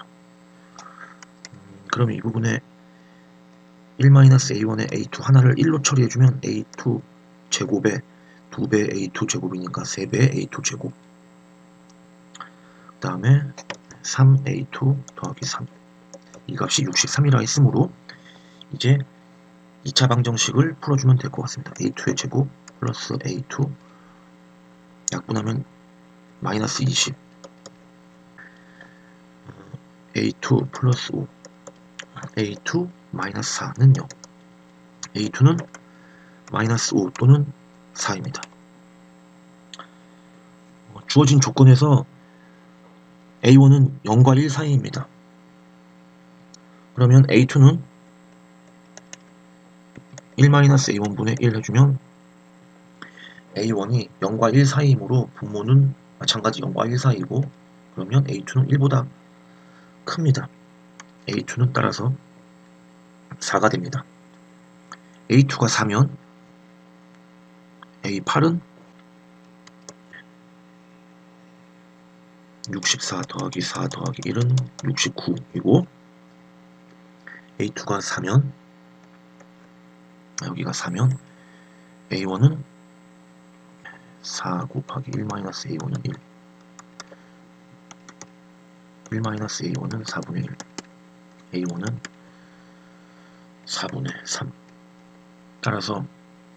그러면 이 부분에 1-A1의 A2 하나를 1로 처리해주면 A2 제곱에 2배 A2 제곱이니까 3배 A2 제곱. 그 다음에 3A2 더하기 3. 이 값이 63이라 했으므로 이제 2차 방정식을 풀어주면 될 것 같습니다. A2의 제곱 플러스 A2 약분하면 마이너스 20 A2 플러스 5 A2 마이너스 4는 0 A2는 마이너스 5 또는 4입니다. 주어진 조건에서 A1은 0과 1 사이입니다. 그러면 A2는 1-A1분의 1 해주면 A1이 0과 1 사이이므로 분모는 마찬가지 0과 1 사이이고 그러면 A2는 1보다 큽니다. A2는 따라서 4가 됩니다. A2가 4면 A8은 64 더하기 4 더하기 1은 69이고 A2가 4면 여기가 4면 A1은 4 곱하기 1-A1은 1 1-A1은 4분의 1 A1은 4분의 3. 따라서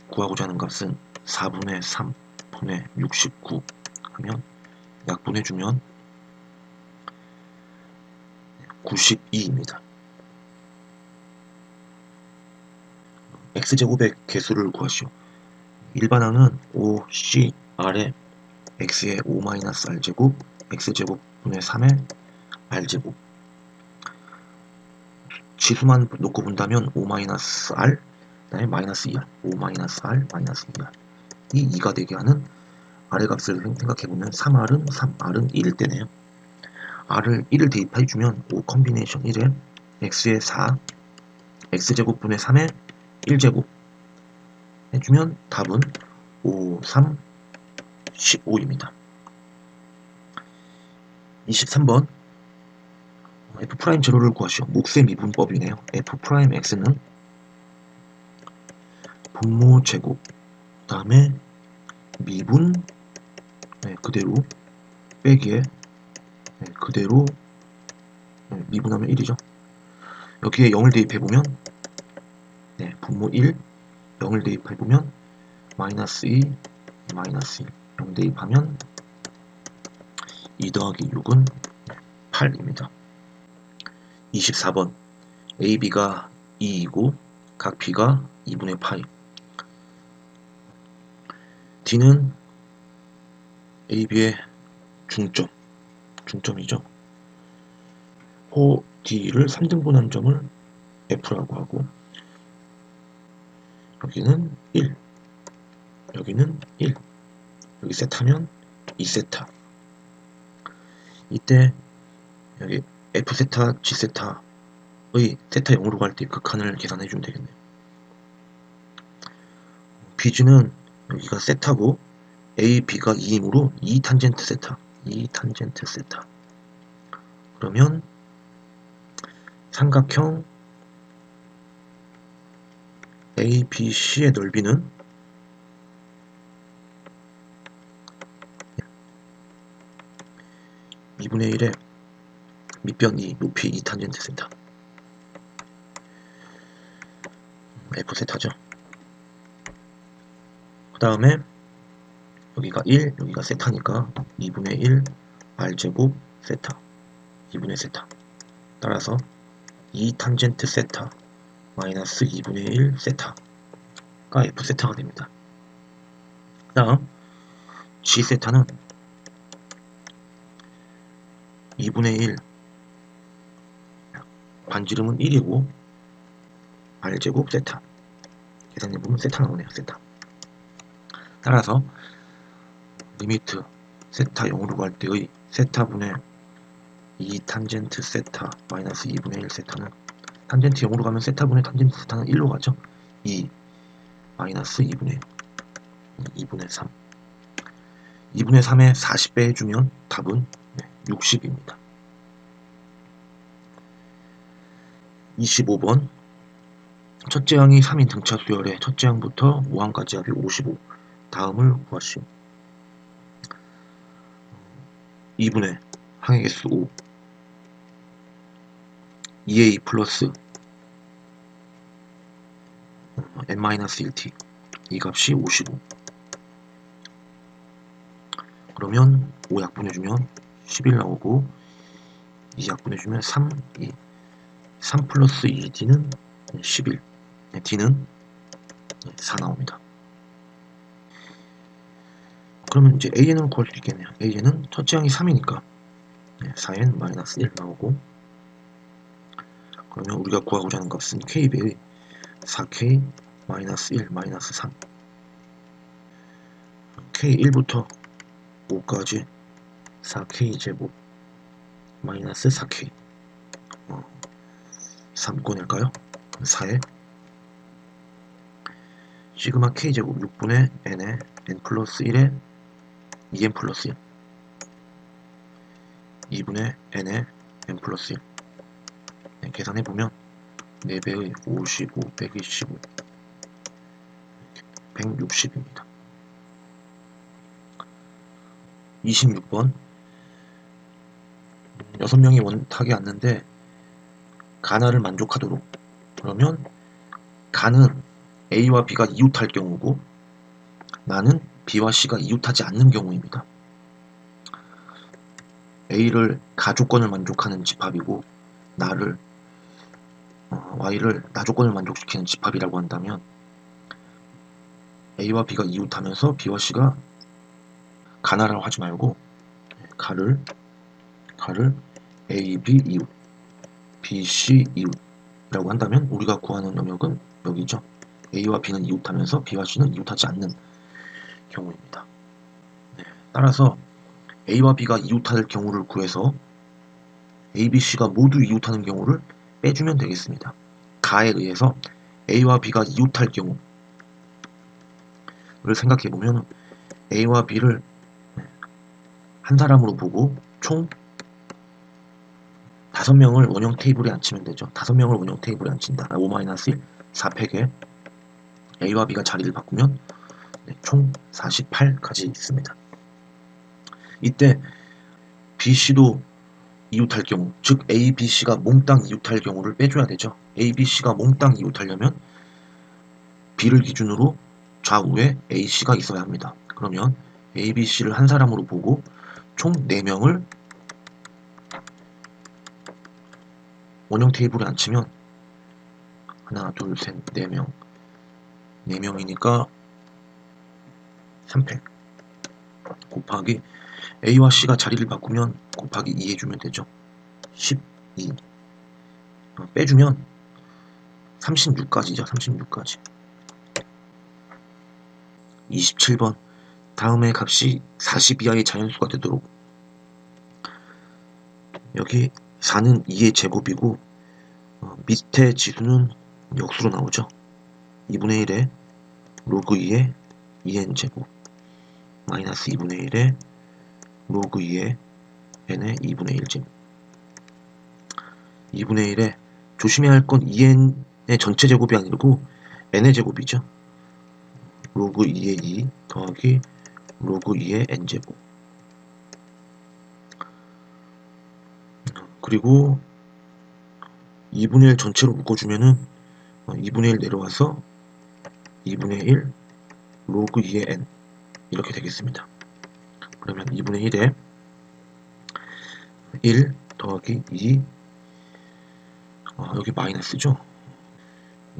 구하고자 하는 값은 4분의 3분의 69 하면 약분해주면 92입니다. x제곱의 개수를 구하시오. 일반항은 5c r에 x의 5-r제곱 x제곱 분의 3의 r제곱. 지수만 놓고 본다면 5-r 그다음에 마이너스 2r 5-r 마이너스 2r 이 2가 되게 하는 r의 값을 생각해보면 3r은 3, r은 1일 때네요. r을 1을 대입해주면 5 컴비네이션 1에 x의 4 x제곱 분의 3의 1제곱 해주면 답은 5, 3, 15입니다. 23번 F'제로를 구하시오. 몫의 미분법이네요. F'X는 분모 제곱 그 다음에 미분 그대로 빼기에 그대로 미분하면 1이죠. 여기에 0을 대입해보면 분모 1 0을 대입해보면 마이너스 2 마이너스 1 0 대입하면 2 더하기 6은 8입니다. 24번 AB가 2이고 각 B가 2분의 파이 D는 AB의 중점이죠. 호 D를 3등분한 점을 F라고 하고 여기는 1 여기는 1 여기 셋하면 2세타 이때 여기 F세타 G세타의 세타 0으로 갈 때 극한을 계산해 주면 되겠네요. B는 여기가 세타고 A, B가 2이므로 2 탄젠트 세타. 2 탄젠트 세타. 그러면 삼각형 ABC의 넓이는 2분의 1의 밑변 2, 높이 2 탄젠트 세타. F 세타죠. 그 다음에 여기가 1, 여기가 세타니까 2분의 1 R제곱 세타. 2분의 세타. 따라서 2 탄젠트 세타 마이너스 2분의 1 세타가 F 세타가 됩니다. 그 다음 G 세타는 2분의 1 반지름은 1이고 R제곱 세타. 계산해보면 세타 나오네요. 세타. 따라서 리미트 세타 0으로 갈 때의 세타분의 2 탄젠트 세타 마이너스 2분의 1 세타는 탄젠트 0으로 가면 세타분의 탄젠트 세타는 1로 가죠. 2 마이너스 2분의 3 2분의 3에 40배 해주면 답은 60입니다. 25번 첫째 항이 3인 등차 수열의 첫째 항부터 5항까지 합이 55 다음을 구하시오. 2분의 항의 개수 5 2a 플러스 n-1t 이 값이 55 그러면 5 약분해주면 11 나오고 2 약분해주면 3, 2 3 플러스 2d는 11 d는 4 나옵니다. 그러면 이제 AN을 구할 수 있겠네요. AN은 첫째 항이 3이니까 4n-1 나오고 그러면 우리가 구하고자 하는 값은 k배의 4k-1 3 k1부터 5까지 4k제곱 마이너스 4k 3 꺼낼까요? 4에 시그마 k제곱 6분의 n에 n 플러스 1에 2n 플러스 1 2분의 n에 n 플러스 1 계산해보면 4배의 55, 125 160입니다. 26번 6명이 원탁에 앉는데 가나를 만족하도록 그러면 가는 A와 B가 이웃할 경우고 나는 B와 C가 이웃하지 않는 경우입니다. A를 가조건을 만족하는 집합이고 나를 Y를 나조건을 만족시키는 집합이라고 한다면 A와 B가 이웃하면서 B와 C가 가나라고 하지 말고 가를 A, B 이웃 B, C 이웃이라고 한다면 우리가 구하는 영역은 여기죠. A와 B는 이웃하면서 B와 C는 이웃하지 않는 경우입니다. 따라서 A와 B가 이웃할 경우를 구해서 A, B, C가 모두 이웃하는 경우를 빼주면 되겠습니다. 가에 의해서 A와 B가 이웃할 경우를 생각해보면 A와 B를 한 사람으로 보고 총 5명을 원형 테이블에 앉히면 되죠. 5명을 원형 테이블에 앉힌다. 5-1 4팩에 A와 B가 자리를 바꾸면 총 48까지 있습니다. 이때 B, C도 이웃할 경우, 즉 A, B, C가 몽땅 이웃할 경우를 빼줘야 되죠. A, B, C가 몽땅 이웃하려면 B를 기준으로 좌우에 A, C가 있어야 합니다. 그러면 A, B, C를 한 사람으로 보고 총 4명을 원형 테이블에 앉히면 하나, 둘, 셋, 4명 4명이니까 3팩 곱하기 A와 C가 자리를 바꾸면 곱하기 2 해주면 되죠. 12 빼주면 36까지죠. 36까지 27번 다음의 값이 40 이하의 자연수가 되도록 여기 4는 2의 제곱이고 밑에 지수는 역수로 나오죠. 2분의 1에 로그 2의 2n제곱 마이너스 2분의 1의 로그 2의 n의 2분의 1제곱 2분의 1에 조심해야 할 건 2n의 전체 제곱이 아니고 n의 제곱이죠. 로그 2의 2 더하기 로그 2의 n제곱 그리고 2분의 1 전체로 묶어주면은 2분의 1 내려와서 2분의 1 로그 2의 n 이렇게 되겠습니다. 그러면 2분의 1에 1 더하기 2 여기 마이너스죠.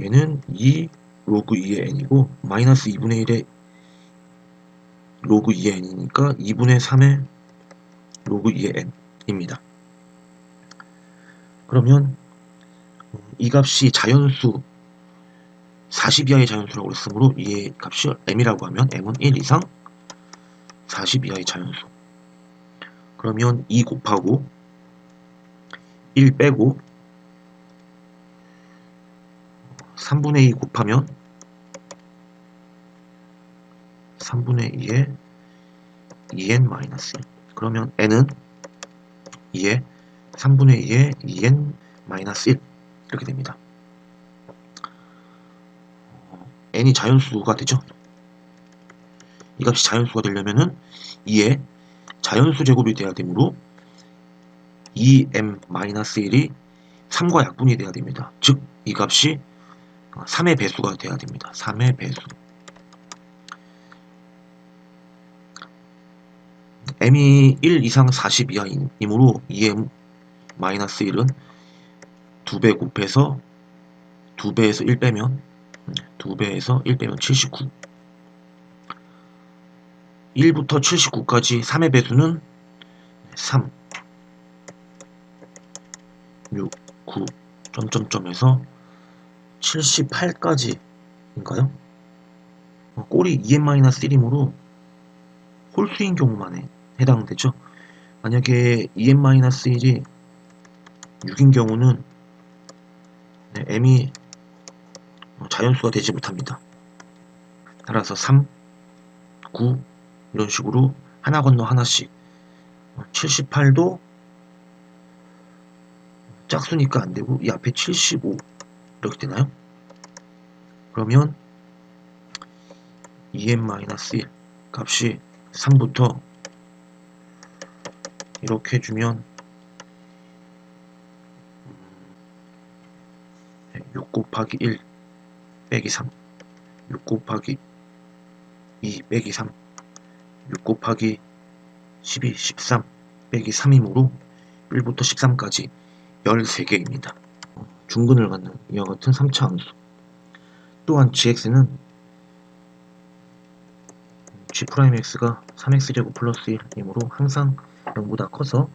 얘는 2 로그 2의 n이고 마이너스 2분의 1에 로그 2의 n이니까 2분의 3의 로그 2의 n입니다. 그러면 이 값이 자연수 40 이하의 자연수라고 했으므로 이 값이 m이라고 하면 m은 1 이상 40 이하의 자연수. 그러면 2 곱하고 1 빼고 3분의 2 곱하면 3분의 2에 2n-1 그러면 n은 2에 3분의 2에 2n-1 이렇게 됩니다. n이 자연수가 되죠. 이 값이 자연수가 되려면은 2에 자연수 제곱이 돼야 되므로 2m-1이 3과 약분이 돼야 됩니다. 즉 이 값이 3의 배수가 돼야 됩니다. 3의 배수. m이 1 이상 40 이하이므로 2m-1은 2배 곱해서 2배에서 1 빼면 2배에서 1 빼면 79 1부터 79까지 3의 배수는 3 6 9 점점점에서 78까지인가요? 꼴이 2n-1이므로 홀수인 경우만 해당되죠. 만약에 2n-1이 6인 경우는 m이 자연수가 되지 못합니다. 따라서 3, 9 이런 식으로 하나 건너 하나씩 78도 짝수니까 안되고 이 앞에 75 이렇게 되나요? 그러면 2n-1 값이 3부터 이렇게 해주면 6 곱하기 1 빼기 3 6 곱하기 2 빼기 3 6 곱하기 12 13 빼기 3이므로 1부터 13까지 13개입니다. 중근을 갖는 이와 같은 3차 함수. 또한 gx는 g'x가 3x제곱 플러스 1이므로 항상 0보다 커서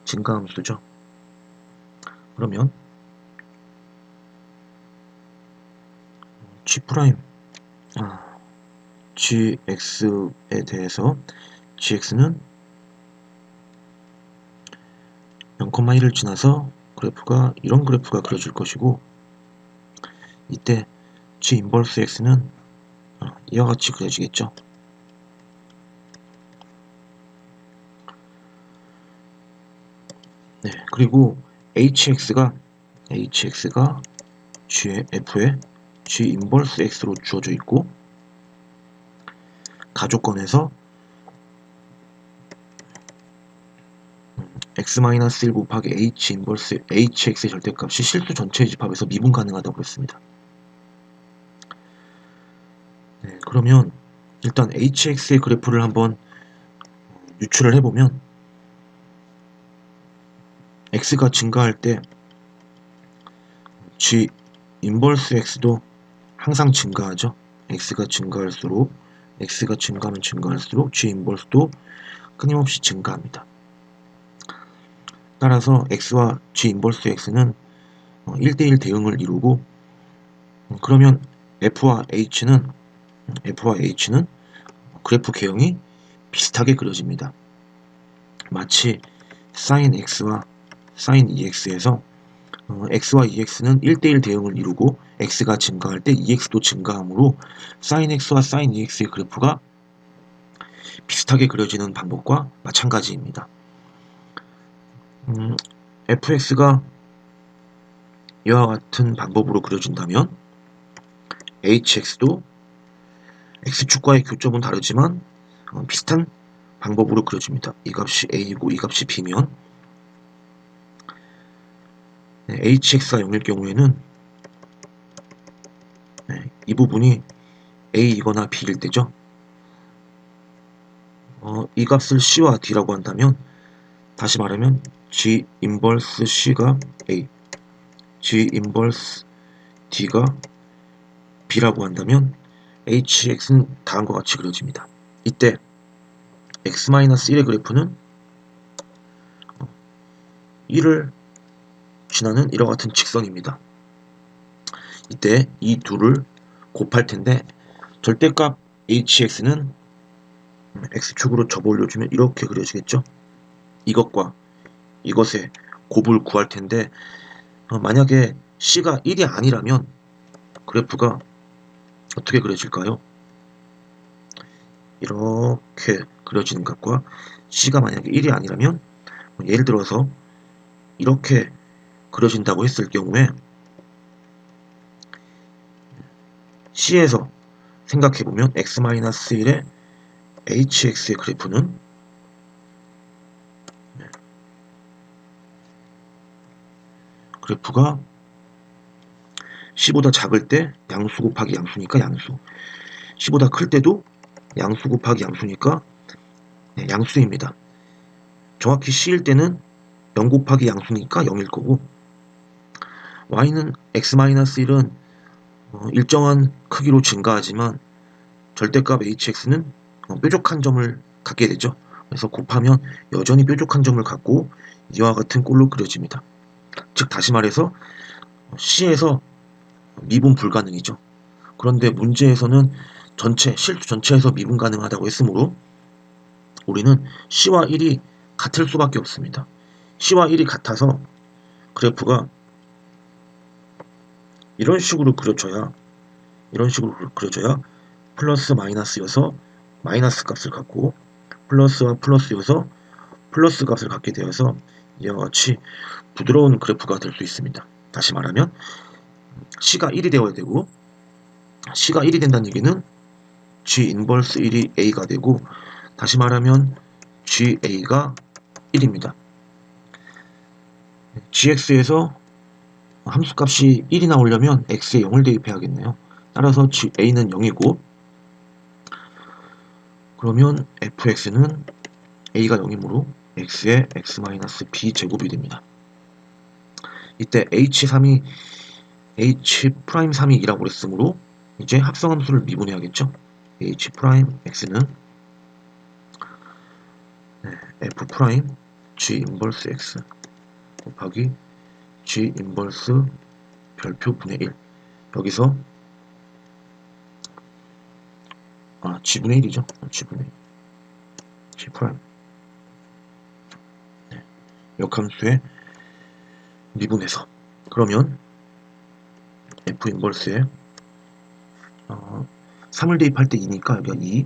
증가함수죠. 그러면 gx에 대해서 gx는 0,1을 지나서 그래프가 이런 그래프가 그려질 것이고 이때 g 인버스 x는 이와 같이 그려지겠죠. 네, 그리고 hx가 f의 g 인버스 x로 주어져 있고 가조건에서 x-1 곱하기 h 인버스 hx의 절대값이 실수 전체의 집합에서 미분 가능하다고 했습니다. 네, 그러면 일단 hx의 그래프를 한번 유출을 해보면 x가 증가할 때 g 인버스 x도 항상 증가하죠. x가 증가하면 증가할수록 g 인버스도 끊임없이 증가합니다. 따라서 x와 g 인버스 x는 1대1 대응을 이루고 그러면 f와 h는 그래프 개형이 비슷하게 그려집니다. 마치 sin x와 sin 2x에서 x와 ex는 1대1 대응을 이루고 x가 증가할 때 ex도 증가하므로 sin x와 sin ex의 그래프가 비슷하게 그려지는 방법과 마찬가지입니다. fx가 이와 같은 방법으로 그려진다면 hx도 x축과의 교점은 다르지만 비슷한 방법으로 그려집니다. 이 값이 a이고 이 값이 b면 hx가 0일 경우에는 이 부분이 a이거나 b일 때죠. 이 값을 c와 d라고 한다면 다시 말하면 g 인버스 c가 a, g 인버스 d가 b라고 한다면 hx는 다음과 같이 그려집니다. 이때 x-1의 그래프는 1을 지나는 이와 같은 직선입니다. 이때 이 둘을 곱할 텐데 절대값 hx는 x축으로 접어 올려주면 이렇게 그려지겠죠. 이것과 이것의 곱을 구할 텐데 만약에 c가 1이 아니라면 그래프가 어떻게 그려질까요? 이렇게 그려지는 값과 c가 만약에 1이 아니라면 예를 들어서 이렇게 그려진다고 했을 경우에 c에서 생각해보면 x-1의 hx의 그래프는 그래프가 c보다 작을 때 양수 곱하기 양수니까 양수, c보다 클 때도 양수 곱하기 양수니까 양수입니다. 정확히 c일 때는 0 곱하기 양수니까 0일 거고 y는 x-1은 일정한 크기로 증가하지만 절대값 hx는 뾰족한 점을 갖게 되죠. 그래서 곱하면 여전히 뾰족한 점을 갖고 이와 같은 꼴로 그려집니다. 즉 다시 말해서 c에서 미분 불가능이죠. 그런데 문제에서는 실수 전체에서 미분 가능하다고 했으므로 우리는 c와 1이 같을 수밖에 없습니다. c와 1이 같아서 그래프가 이런 식으로 그려져야 플러스 마이너스여서 마이너스 값을 갖고 플러스와 플러스여서 플러스 값을 갖게 되어서 이와 같이 부드러운 그래프가 될 수 있습니다. 다시 말하면 c가 1이 되어야 되고 c가 1이 된다는 얘기는 g 인버스 1이 a가 되고 다시 말하면 ga가 1입니다. gx에서 함수값이 1이 나오려면 x에 0을 대입해야겠네요. 따라서 a는 0이고 그러면 fx는 a가 0이므로 x의 x-b 제곱이 됩니다. 이때 h3이 2라고 그랬으므로 이제 합성함수를 미분해야겠죠. h'x는 f' g 인버스 x 곱하기 g 인버스 별표 분의 1 여기서 g분의 1이죠. g분의 1 g 프라임 역함수에 미분해서 그러면 f 인버스에 3을 대입할 때 2니까 여기가 2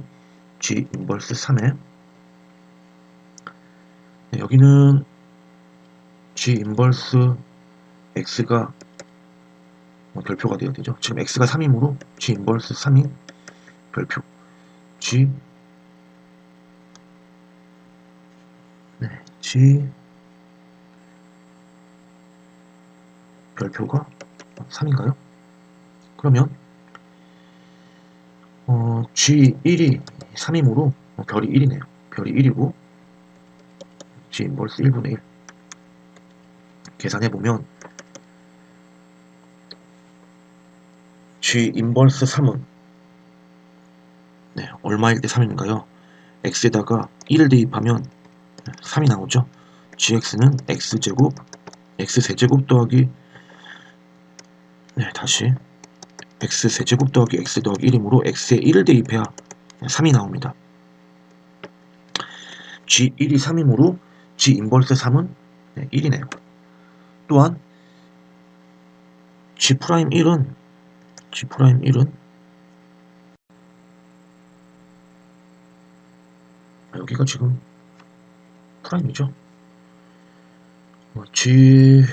g 인버스 3에 여기는 g 인버스 x가 별표가 되어야 되죠. 지금 x가 3이므로 g 인버스 3인 별표 g 별표가 3인가요? 그러면 g1이 3이므로 별이 1이네요. 별이 1이고 g 인버스 1분의 1 계산해보면 g 인버스 3은 얼마일 때 3인가요? x에다가 1을 대입하면 3이 나오죠. gx는 x제곱 x세제곱 더하기 다시 x세제곱 더하기 x 더하기 1이므로 x에 1을 대입해야 3이 나옵니다. g1이 3이므로 g 인버스 3은 1이네요. 또한 G'1은 여기가 지금 프라임이죠. G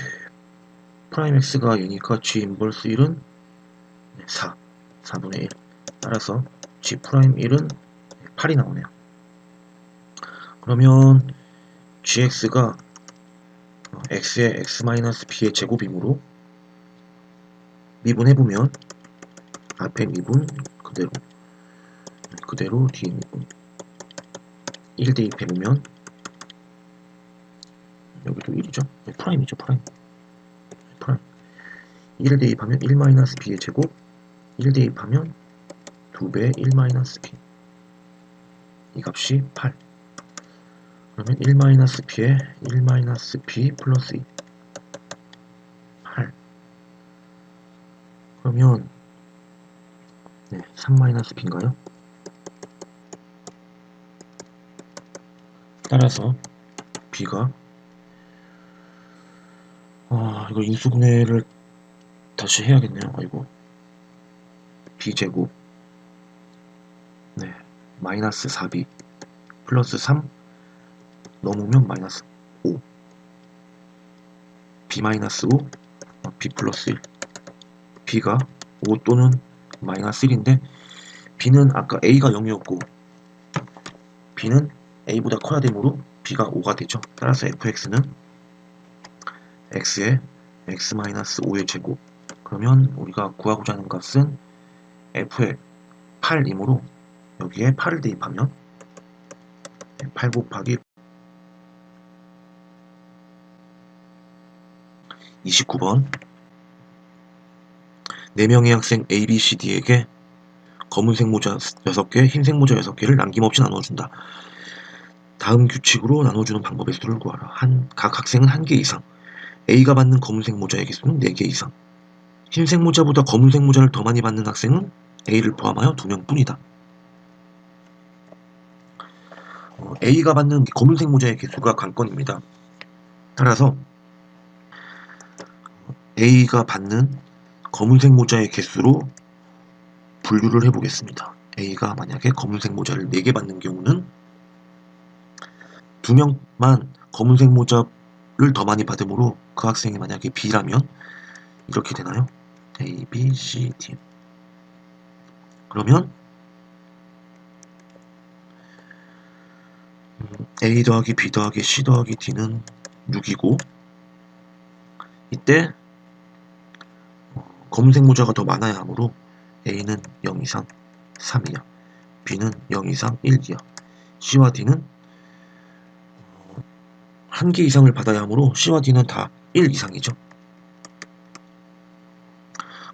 프라임 X가 얘니까 G 인버스 1은 4분의 1. 따라서 G 프라임 1은 8이 나오네요. 그러면 GX가 X의 X-B의 제곱이므로 미분해보면 앞에 미분 그대로 뒤에 미분 1 대입해보면 여기도 1이죠. 프라임이죠. 프라임 1을 대입하면 1-b의 제곱 1 대입하면 2배 1-b 이 값이 8. 그러면 1-b에 1-b 플러스 2 8. 그러면 3-b인가요? 따라서 b가 이거 인수분해를 다시 해야겠네요. 아이고. b제곱 마이너스 4b 플러스 3 넘으면 마이너스 5 b 마이너스 5 b 플러스 1 b가 5 또는 마이너스 1인데 b는 아까 a가 0이었고 b는 a보다 커야 되므로 b가 5가 되죠. 따라서 fx는 x의 x-5의 제곱. 그러면 우리가 구하고자 하는 값은 f의 8이므로 여기에 8을 대입하면 8 곱하기 29번 4명의 학생 A, B, C, D에게 검은색 모자 6개, 흰색 모자 6개를 남김없이 나눠준다. 다음 규칙으로 나눠주는 방법의 수를 구하라. 각 학생은 1개 이상. A가 받는 검은색 모자의 개수는 4개 이상. 흰색 모자보다 검은색 모자를 더 많이 받는 학생은 A를 포함하여 2명 뿐이다. A가 받는 검은색 모자의 개수가 관건입니다. 따라서 A가 받는 검은색 모자의 개수로 분류를 해보겠습니다. A가 만약에 검은색 모자를 4개 받는 경우는 2명만 검은색 모자를 더 많이 받으므로 그 학생이 만약에 B라면 이렇게 되나요? A, B, C, D. 그러면 A 더하기 B 더하기 C 더하기 D는 6이고 이때 검은색 모자가 더 많아야 하므로 A는 0 이상 3이야. B는 0 이상 1이야. C와 D는 1개 이상을 받아야 하므로 C와 D는 다 1 이상이죠.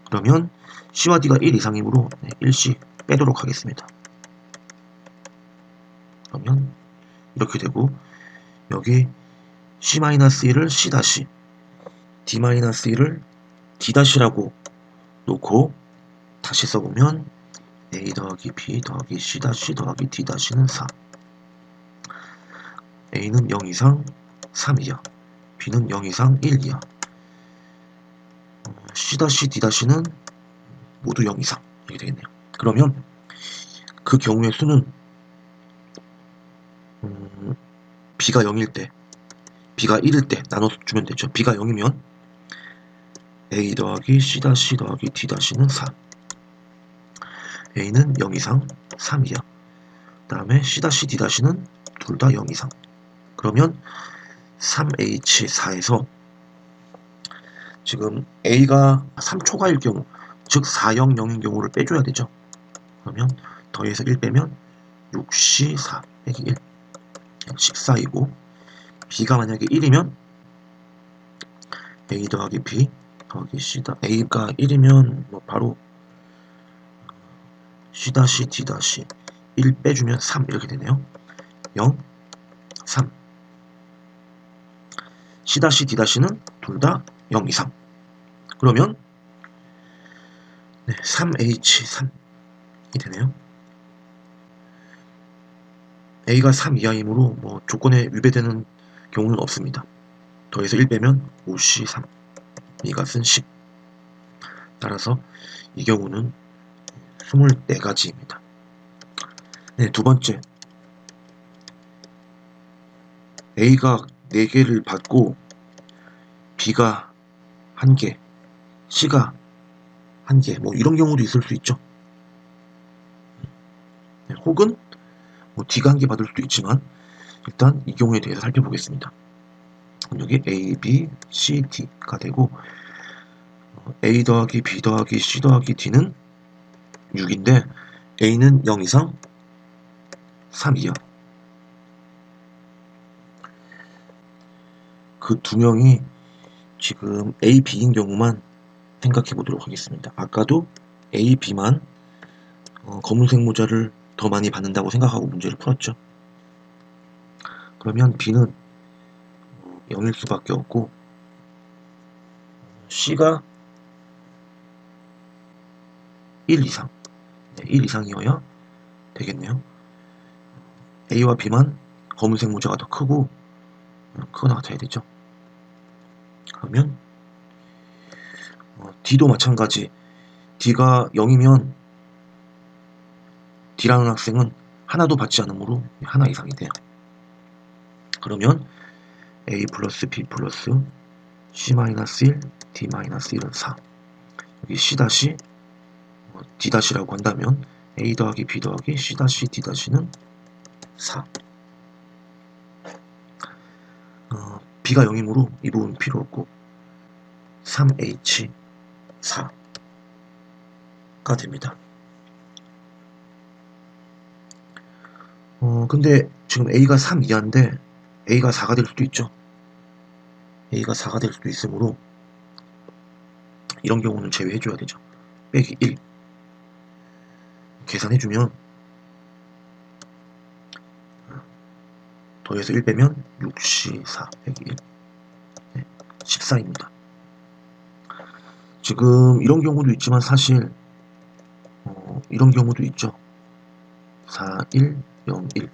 그러면 C와 D가 1 이상이므로 1씩 빼도록 하겠습니다. 그러면 이렇게 되고 여기 C-1을 C-, D-1을 D-라고 놓고 다시 써보면 A 더하기 B 더하기 C 더하기 D는 4. A는 0 이상 3이야. B는 0 이상 1이야. C-, D-는 모두 0 이상 이렇게 되겠네요. 그러면 그 경우의 수는 B가 0일 때, B가 1일 때 나눠주면 되죠. B가 0이면 A 더하기 C 더하기 D는 4. A는 0 이상 3이야. 그 다음에 C D는 둘 다 0 이상. 그러면 3H4에서 지금 A가 3초가일 경우, 즉 400인 경우를 빼줘야 되죠. 그러면 더해서 1 빼면 6C4 빼기 1 14이고 B가 만약에 1이면 A 더하기 B 더하기 C A가 1이면 뭐 바로 C D 1 빼주면 3 이렇게 되네요. 0 3 C D는 둘 다 0 이상. 그러면 3H3이 되네요. A가 3 이하이므로 뭐 조건에 위배되는 경우는 없습니다. 더해서 1 빼면 5C3 이 값은 10. 따라서 이 경우는 24가지입니다. 네, 두 번째. A가 4개를 받고 B가 1개, C가 1개, 뭐 이런 경우도 있을 수 있죠. 네, 혹은 뭐 D가 1개 받을 수도 있지만 일단 이 경우에 대해서 살펴보겠습니다. 여기 A, B, C, D가 되고 A 더하기 B 더하기 C 더하기 D는 6인데 A는 0 이상 3 이하. 그 두 명이 지금 A, B인 경우만 생각해 보도록 하겠습니다. 아까도 A, B만 검은색 모자를 더 많이 받는다고 생각하고 문제를 풀었죠. 그러면 B는 0일 수밖에 없고 C가 1 이상, 1 이상이어야 되겠네요. A와 B만 검은색 모자가 더 크고 크거나 같아야 되죠. 그러면 D도 마찬가지. D가 0이면 D라는 학생은 하나도 받지 않으므로 하나 이상이 돼요. 그러면 A 플러스 B 플러스 C-1, D-1은 4. 여기 C 다시 D 다시라고 한다면 A 더하기 B 더하기 C 다시 D 다시는 4. B가 0이므로 이 부분 필요 없고 3H 4가 됩니다. 근데 지금 A가 3 이하인데 A가 4가 될 수도 있죠. A가 4가 될 수도 있으므로 이런 경우는 제외해줘야 되죠. 빼기 1 계산해주면 더해서 1 빼면 6C4 빼기 1 네, 14입니다. 지금 이런 경우도 있지만 사실 이런 경우도 있죠. 4, 1, 0, 1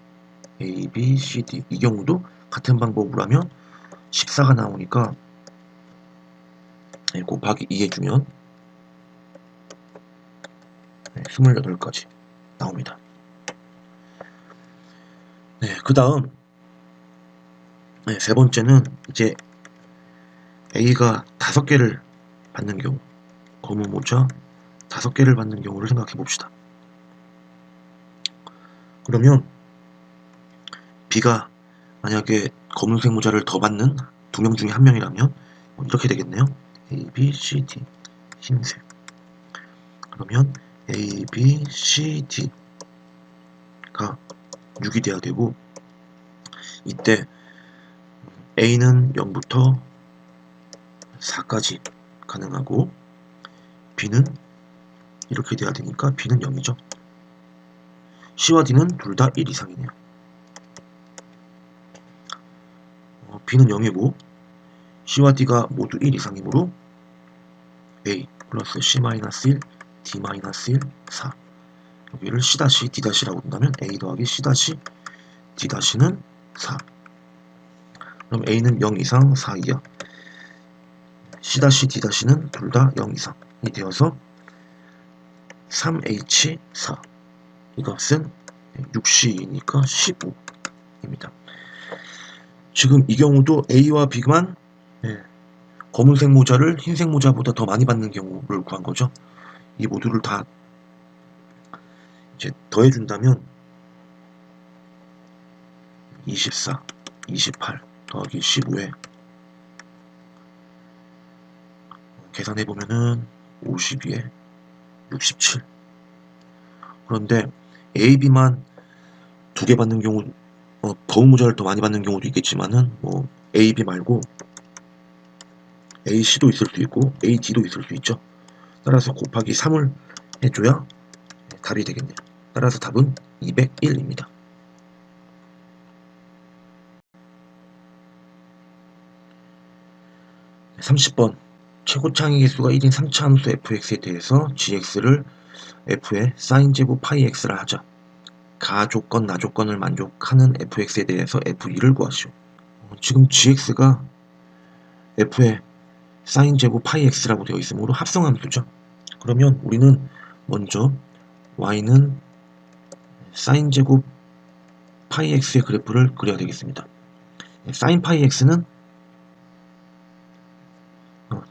A, B, C, D 이 경우도 같은 방법으로 하면 14가 나오니까 곱하기 2 해주면 28가지 나옵니다. 네, 그 다음 세 번째는 이제 A가 5개를 받는 경우, 검은 모자 5개를 받는 경우를 생각해 봅시다. 그러면 B가 만약에 검은색 모자를 더 받는 2명 중에 1명이라면 이렇게 되겠네요. A, B, C, D 흰색. 그러면 A, B, C, D가 6이 돼야 되고 이때 A는 0부터 4까지 가능하고 B는 이렇게 돼야 되니까 B는 0이죠. C와 D는 둘 다 1 이상이네요. B는 0이고 C와 D가 모두 1 이상이므로 A 플러스 C-1, D-1, 4 여기를 C D-라고 한다면 A 더하기 C D-는 4. 그럼 A는 0 이상 4 이하 C D-는 둘 다 0 이상이 되어서 3H4 이 값은 6C이니까 15입니다. 지금 이 경우도 A와 B만 검은색 모자를 흰색 모자보다 더 많이 받는 경우를 구한 거죠. 이 모두를 다 이제 더해준다면 24, 28 더하기 15에 계산해보면은 52에 67. 그런데 A, B만 2개 받는 경우, 검은 모자를 더 많이 받는 경우도 있겠지만은 뭐 A, B 말고 A, C도 있을 수 있고 A, D도 있을 수 있죠. 따라서 곱하기 3을 해줘야 답이 되겠네요. 따라서 답은 201입니다. 30번 최고 창의 개수가 1인 3차 함수 fx에 대해서 gx를 f의 사인 제곱 파이 x라 하자. 가조건 나조건을 만족하는 fx에 대해서 f2를 구하시오. 지금 gx가 f의 사인 제곱 파이 x라고 되어 있으므로 합성함수죠. 그러면 우리는 먼저 y는 사인 제곱 파이 x의 그래프를 그려야 되겠습니다. 사인 파이 x는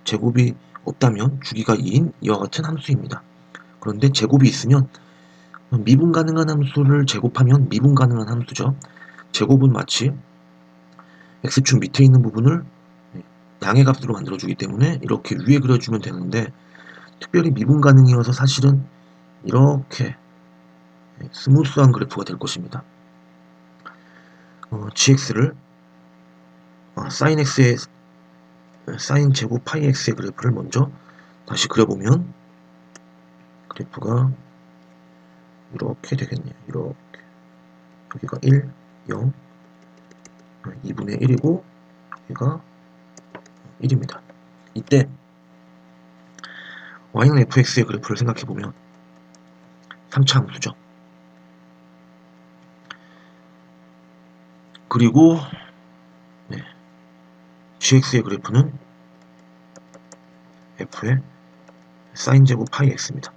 제곱이 없다면 주기가 2인 이와 같은 함수입니다. 그런데 제곱이 있으면 미분 가능한 함수를 제곱하면 미분 가능한 함수죠. 제곱은 마치 x축 밑에 있는 부분을 양의 값으로 만들어주기 때문에 이렇게 위에 그려주면 되는데, 특별히 미분 가능이어서 사실은 이렇게 스무스한 그래프가 될 것입니다. gx를 sin x의 sin 제곱 파이 x의 그래프를 먼저 다시 그려보면 그래프가 이렇게 되겠네요. 이렇게 여기가 1, 0, 2분의 1이고 여기가 1입니다. 이때 y는 fx의 그래프를 생각해보면 3차 함수죠. 그리고 gx의 그래프는 f의 sin 제곱 파이 x입니다.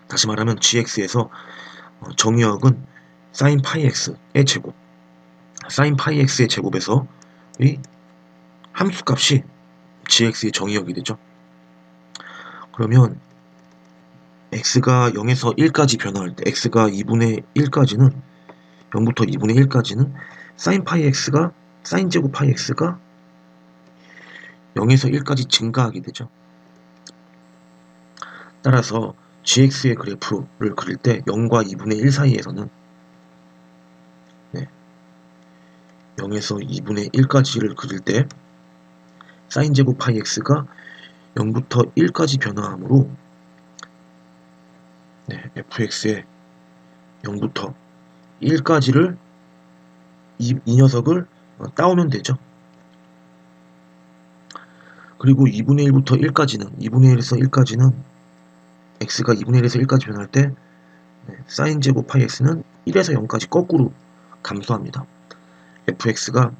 다시 말하면 gx에서 정의역은 sin 파이 x의 제곱, sin 파이 x의 제곱에서 이 함수값이 gx의 정의역이 되죠. 그러면 x가 0에서 1까지 변화할 때, x가 2분의 1까지는 0부터 2분의 1까지는 sin 파이 x가 sin 제곱 파이 x가 0에서 1까지 증가하게 되죠. 따라서 gx의 그래프를 그릴 때 0과 2분의 1 사이에서는 0에서 2분의 1까지를 그릴 때 sin 제곱 파이 x가 0부터 1까지 변화하므로 fx의 0부터 1까지를 이 녀석을 따오면 되죠. 그리고 2분의 1부터 1까지는 2분의 1에서 1까지는 x가 2분의 1에서 1까지 변할 때 sin 제곱 파이 x는 1에서 0까지 거꾸로 감소합니다. fx가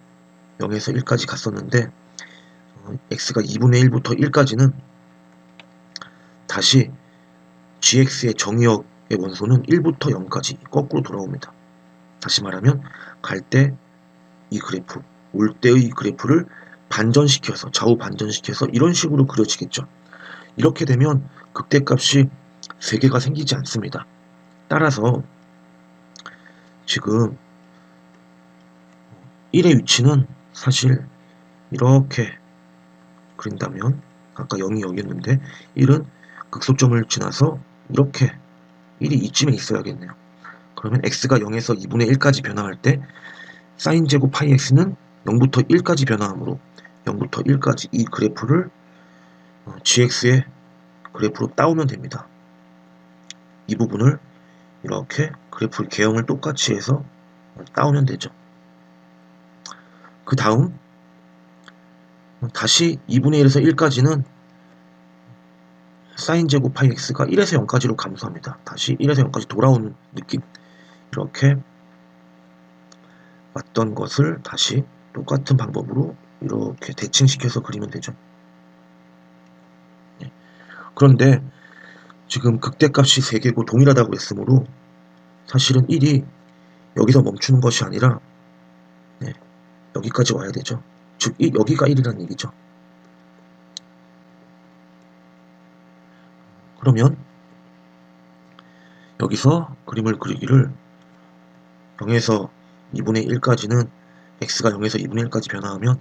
0에서 1까지 갔었는데 x가 2분의 1부터 1까지는 다시 gx의 정의역의 원소는 1부터 0까지 거꾸로 돌아옵니다. 다시 말하면 갈 때 이 그래프, 올 때의 그래프를 반전시켜서, 좌우 반전시켜서 이런 식으로 그려지겠죠. 이렇게 되면 극대값이 3개가 생기지 않습니다. 따라서 지금 1의 위치는 사실 이렇게 그린다면, 아까 0이 여기였는데 1은 극소점을 지나서 이렇게 1이 이쯤에 있어야겠네요. 그러면 x가 0에서 2분의 1까지 변화할 때 sin 제곱 파이 x는 0부터 1까지 변화하므로 0부터 1까지 이 그래프를 gx의 그래프로 따오면 됩니다. 이 부분을 이렇게 그래프 개형을 똑같이 해서 따오면 되죠. 그 다음 다시 2분의 1에서 1까지는 sin 제곱 파이 x가 1에서 0까지로 감소합니다. 다시 1에서 0까지 돌아오는 느낌. 이렇게 왔던 것을 다시 똑같은 방법으로 이렇게 대칭시켜서 그리면 되죠. 그런데 지금 극대값이 3개고 동일하다고 했으므로 사실은 1이 여기서 멈추는 것이 아니라 여기까지 와야 되죠. 즉 여기가 1이라는 얘기죠. 그러면 여기서 그림을 그리기를 0에서 2분의 1까지는 x가 0에서 2분의 1까지 변화하면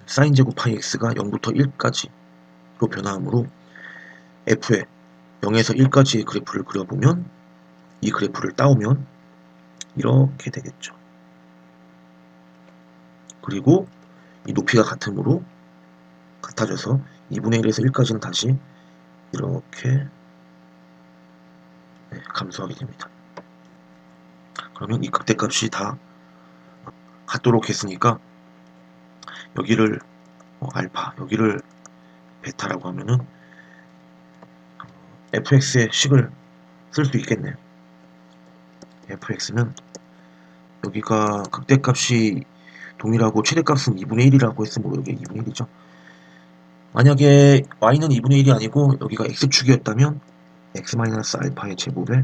sin 제곱 파이 x가 0부터 1까지로 변화하므로 f의 0에서 1까지의 그래프를 그려보면 이 그래프를 따오면 이렇게 되겠죠. 그리고 이 높이가 같아져서 2분의 1에서 1까지는 다시 이렇게 감소하게 됩니다. 그러면 이 극대값이 다 같도록 했으니까 여기를 알파, 여기를 베타라고 하면은 fx의 식을 쓸 수 있겠네요. fx는 여기가 극대값이 동일하고 최대값은 2분의 1이라고 했으므로 여기 2분의 1이죠. 만약에 y는 2분의 1이 아니고 여기가 x축이었다면 x-알파의 제곱에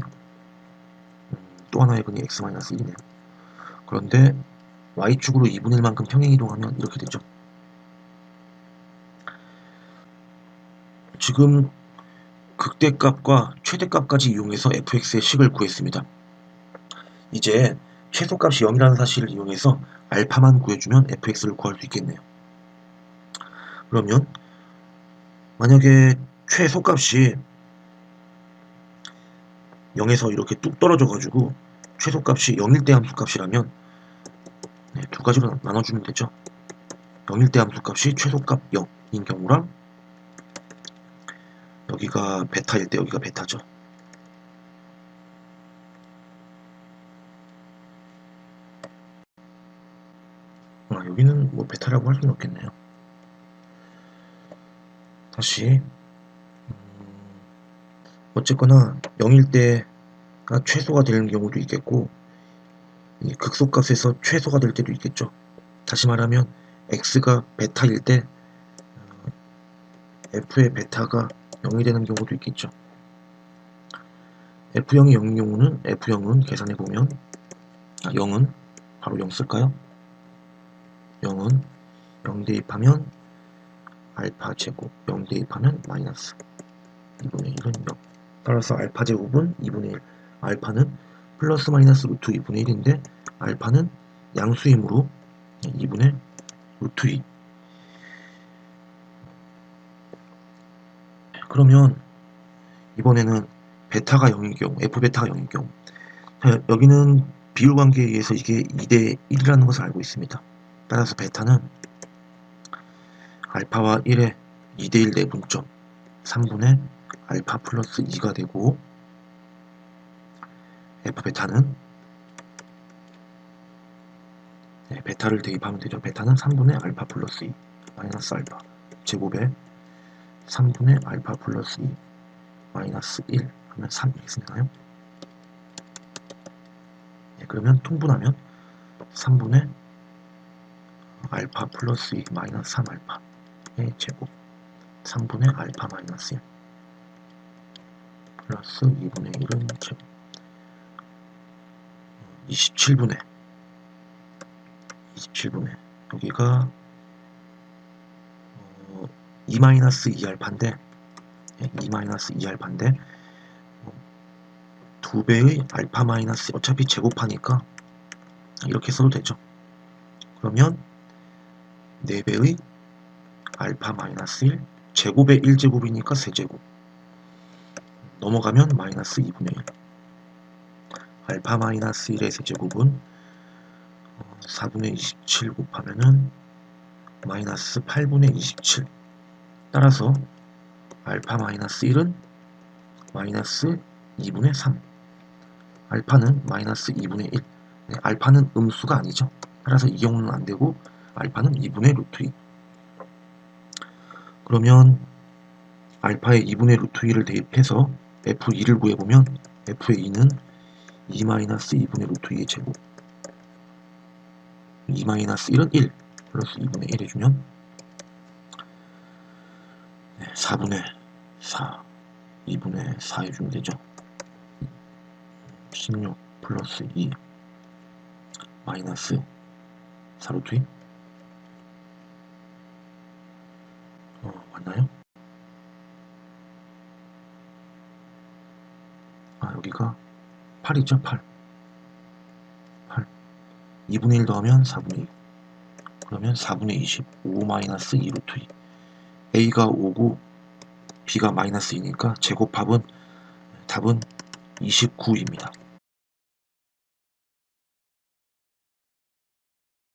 또 하나의 근이 x-1이네요. 그런데 y축으로 2분의 1만큼 평행이동하면 이렇게 되죠. 지금 극대값과 최대값까지 이용해서 fx의 식을 구했습니다. 이제 최소값이 0이라는 사실을 이용해서 알파만 구해주면 fx를 구할 수 있겠네요. 그러면 만약에 최소값이 0에서 이렇게 뚝 떨어져가지고 최소값이 0일 때 함수값이라면 두 가지로 나눠주면 되죠. 0일 때 함수값이 최소값 0인 경우랑 여기가 베타일 때 여기가 베타죠. 여기는 뭐 베타라고 할 수는 없겠네요. 다시 어쨌거나 0일 때가 최소가 되는 경우도 있겠고 이 극소값에서 최소가 될 때도 있겠죠. 다시 말하면 x가 베타일 때 f의 베타가 0이 되는 경우도 있겠죠. f0이 0인 경우는 f0은 계산해보면 0은 바로 0 쓸까요? 0은 0 대입하면 알파 제곱 0 대입하면 마이너스 2분의 1은 0. 따라서 알파 제곱은 2분의 1, 알파는 플러스 마이너스 루트 2분의 1인데 알파는 양수이므로 2분의 루트 2. 그러면 이번에는 베타가 0인 경우, f베타가 0인 경우 여기는 비율관계에 의해서 이게 2대 1이라는 것을 알고 있습니다. 따라서 베타는 알파와 1의 2대1 내분점 3분의 알파 플러스 2가 되고 f베타는 베타를 대입하면 되죠. 베타는 3분의 알파 플러스 2 마이너스 알파 제곱에 3분의 알파 플러스 2 마이너스 1 하면 3 이렇게 쓰나요? 그러면 통분하면 3분의 알파 플러스 2 마이너스 3 알파의 제곱 3분의 알파 마이너스 1 플러스 2분의 1은 제곱 27분의 여기가 2-2알파인데 2-2알파인데 2배의 알파 마이너스 어차피 제곱하니까 이렇게 써도 되죠. 그러면 4배의 알파 마이너스 1 제곱의 1제곱이니까 세제곱 넘어가면 마이너스 2분의 1 알파 마이너스 1의 세제곱은 4분의 27 곱하면은 마이너스 8분의 27 따라서 알파 마이너스 1은 마이너스 2분의 3 알파는 마이너스 2분의 1 알파는 음수가 아니죠. 따라서 이 경우는 안되고 알파는 2분의 루트 2 그러면 알파의 2분의 루트 2를 대입해서 f2를 구해보면 f의 2는 2-2분의 루트 2의 제곱 2-1은 1 플러스 2분의 1 해주면 4분의 4 2분의 4 해주면 되죠. 16 플러스 2 마이너스 4 루트 2 맞나요? 여기가 8이죠. 8 2분의 1 더하면 4분의 2 그러면 4분의 20 5 마이너스 2 루트 2 a가 5고 b가 마이너스 2니까 제곱합은 답은 29입니다.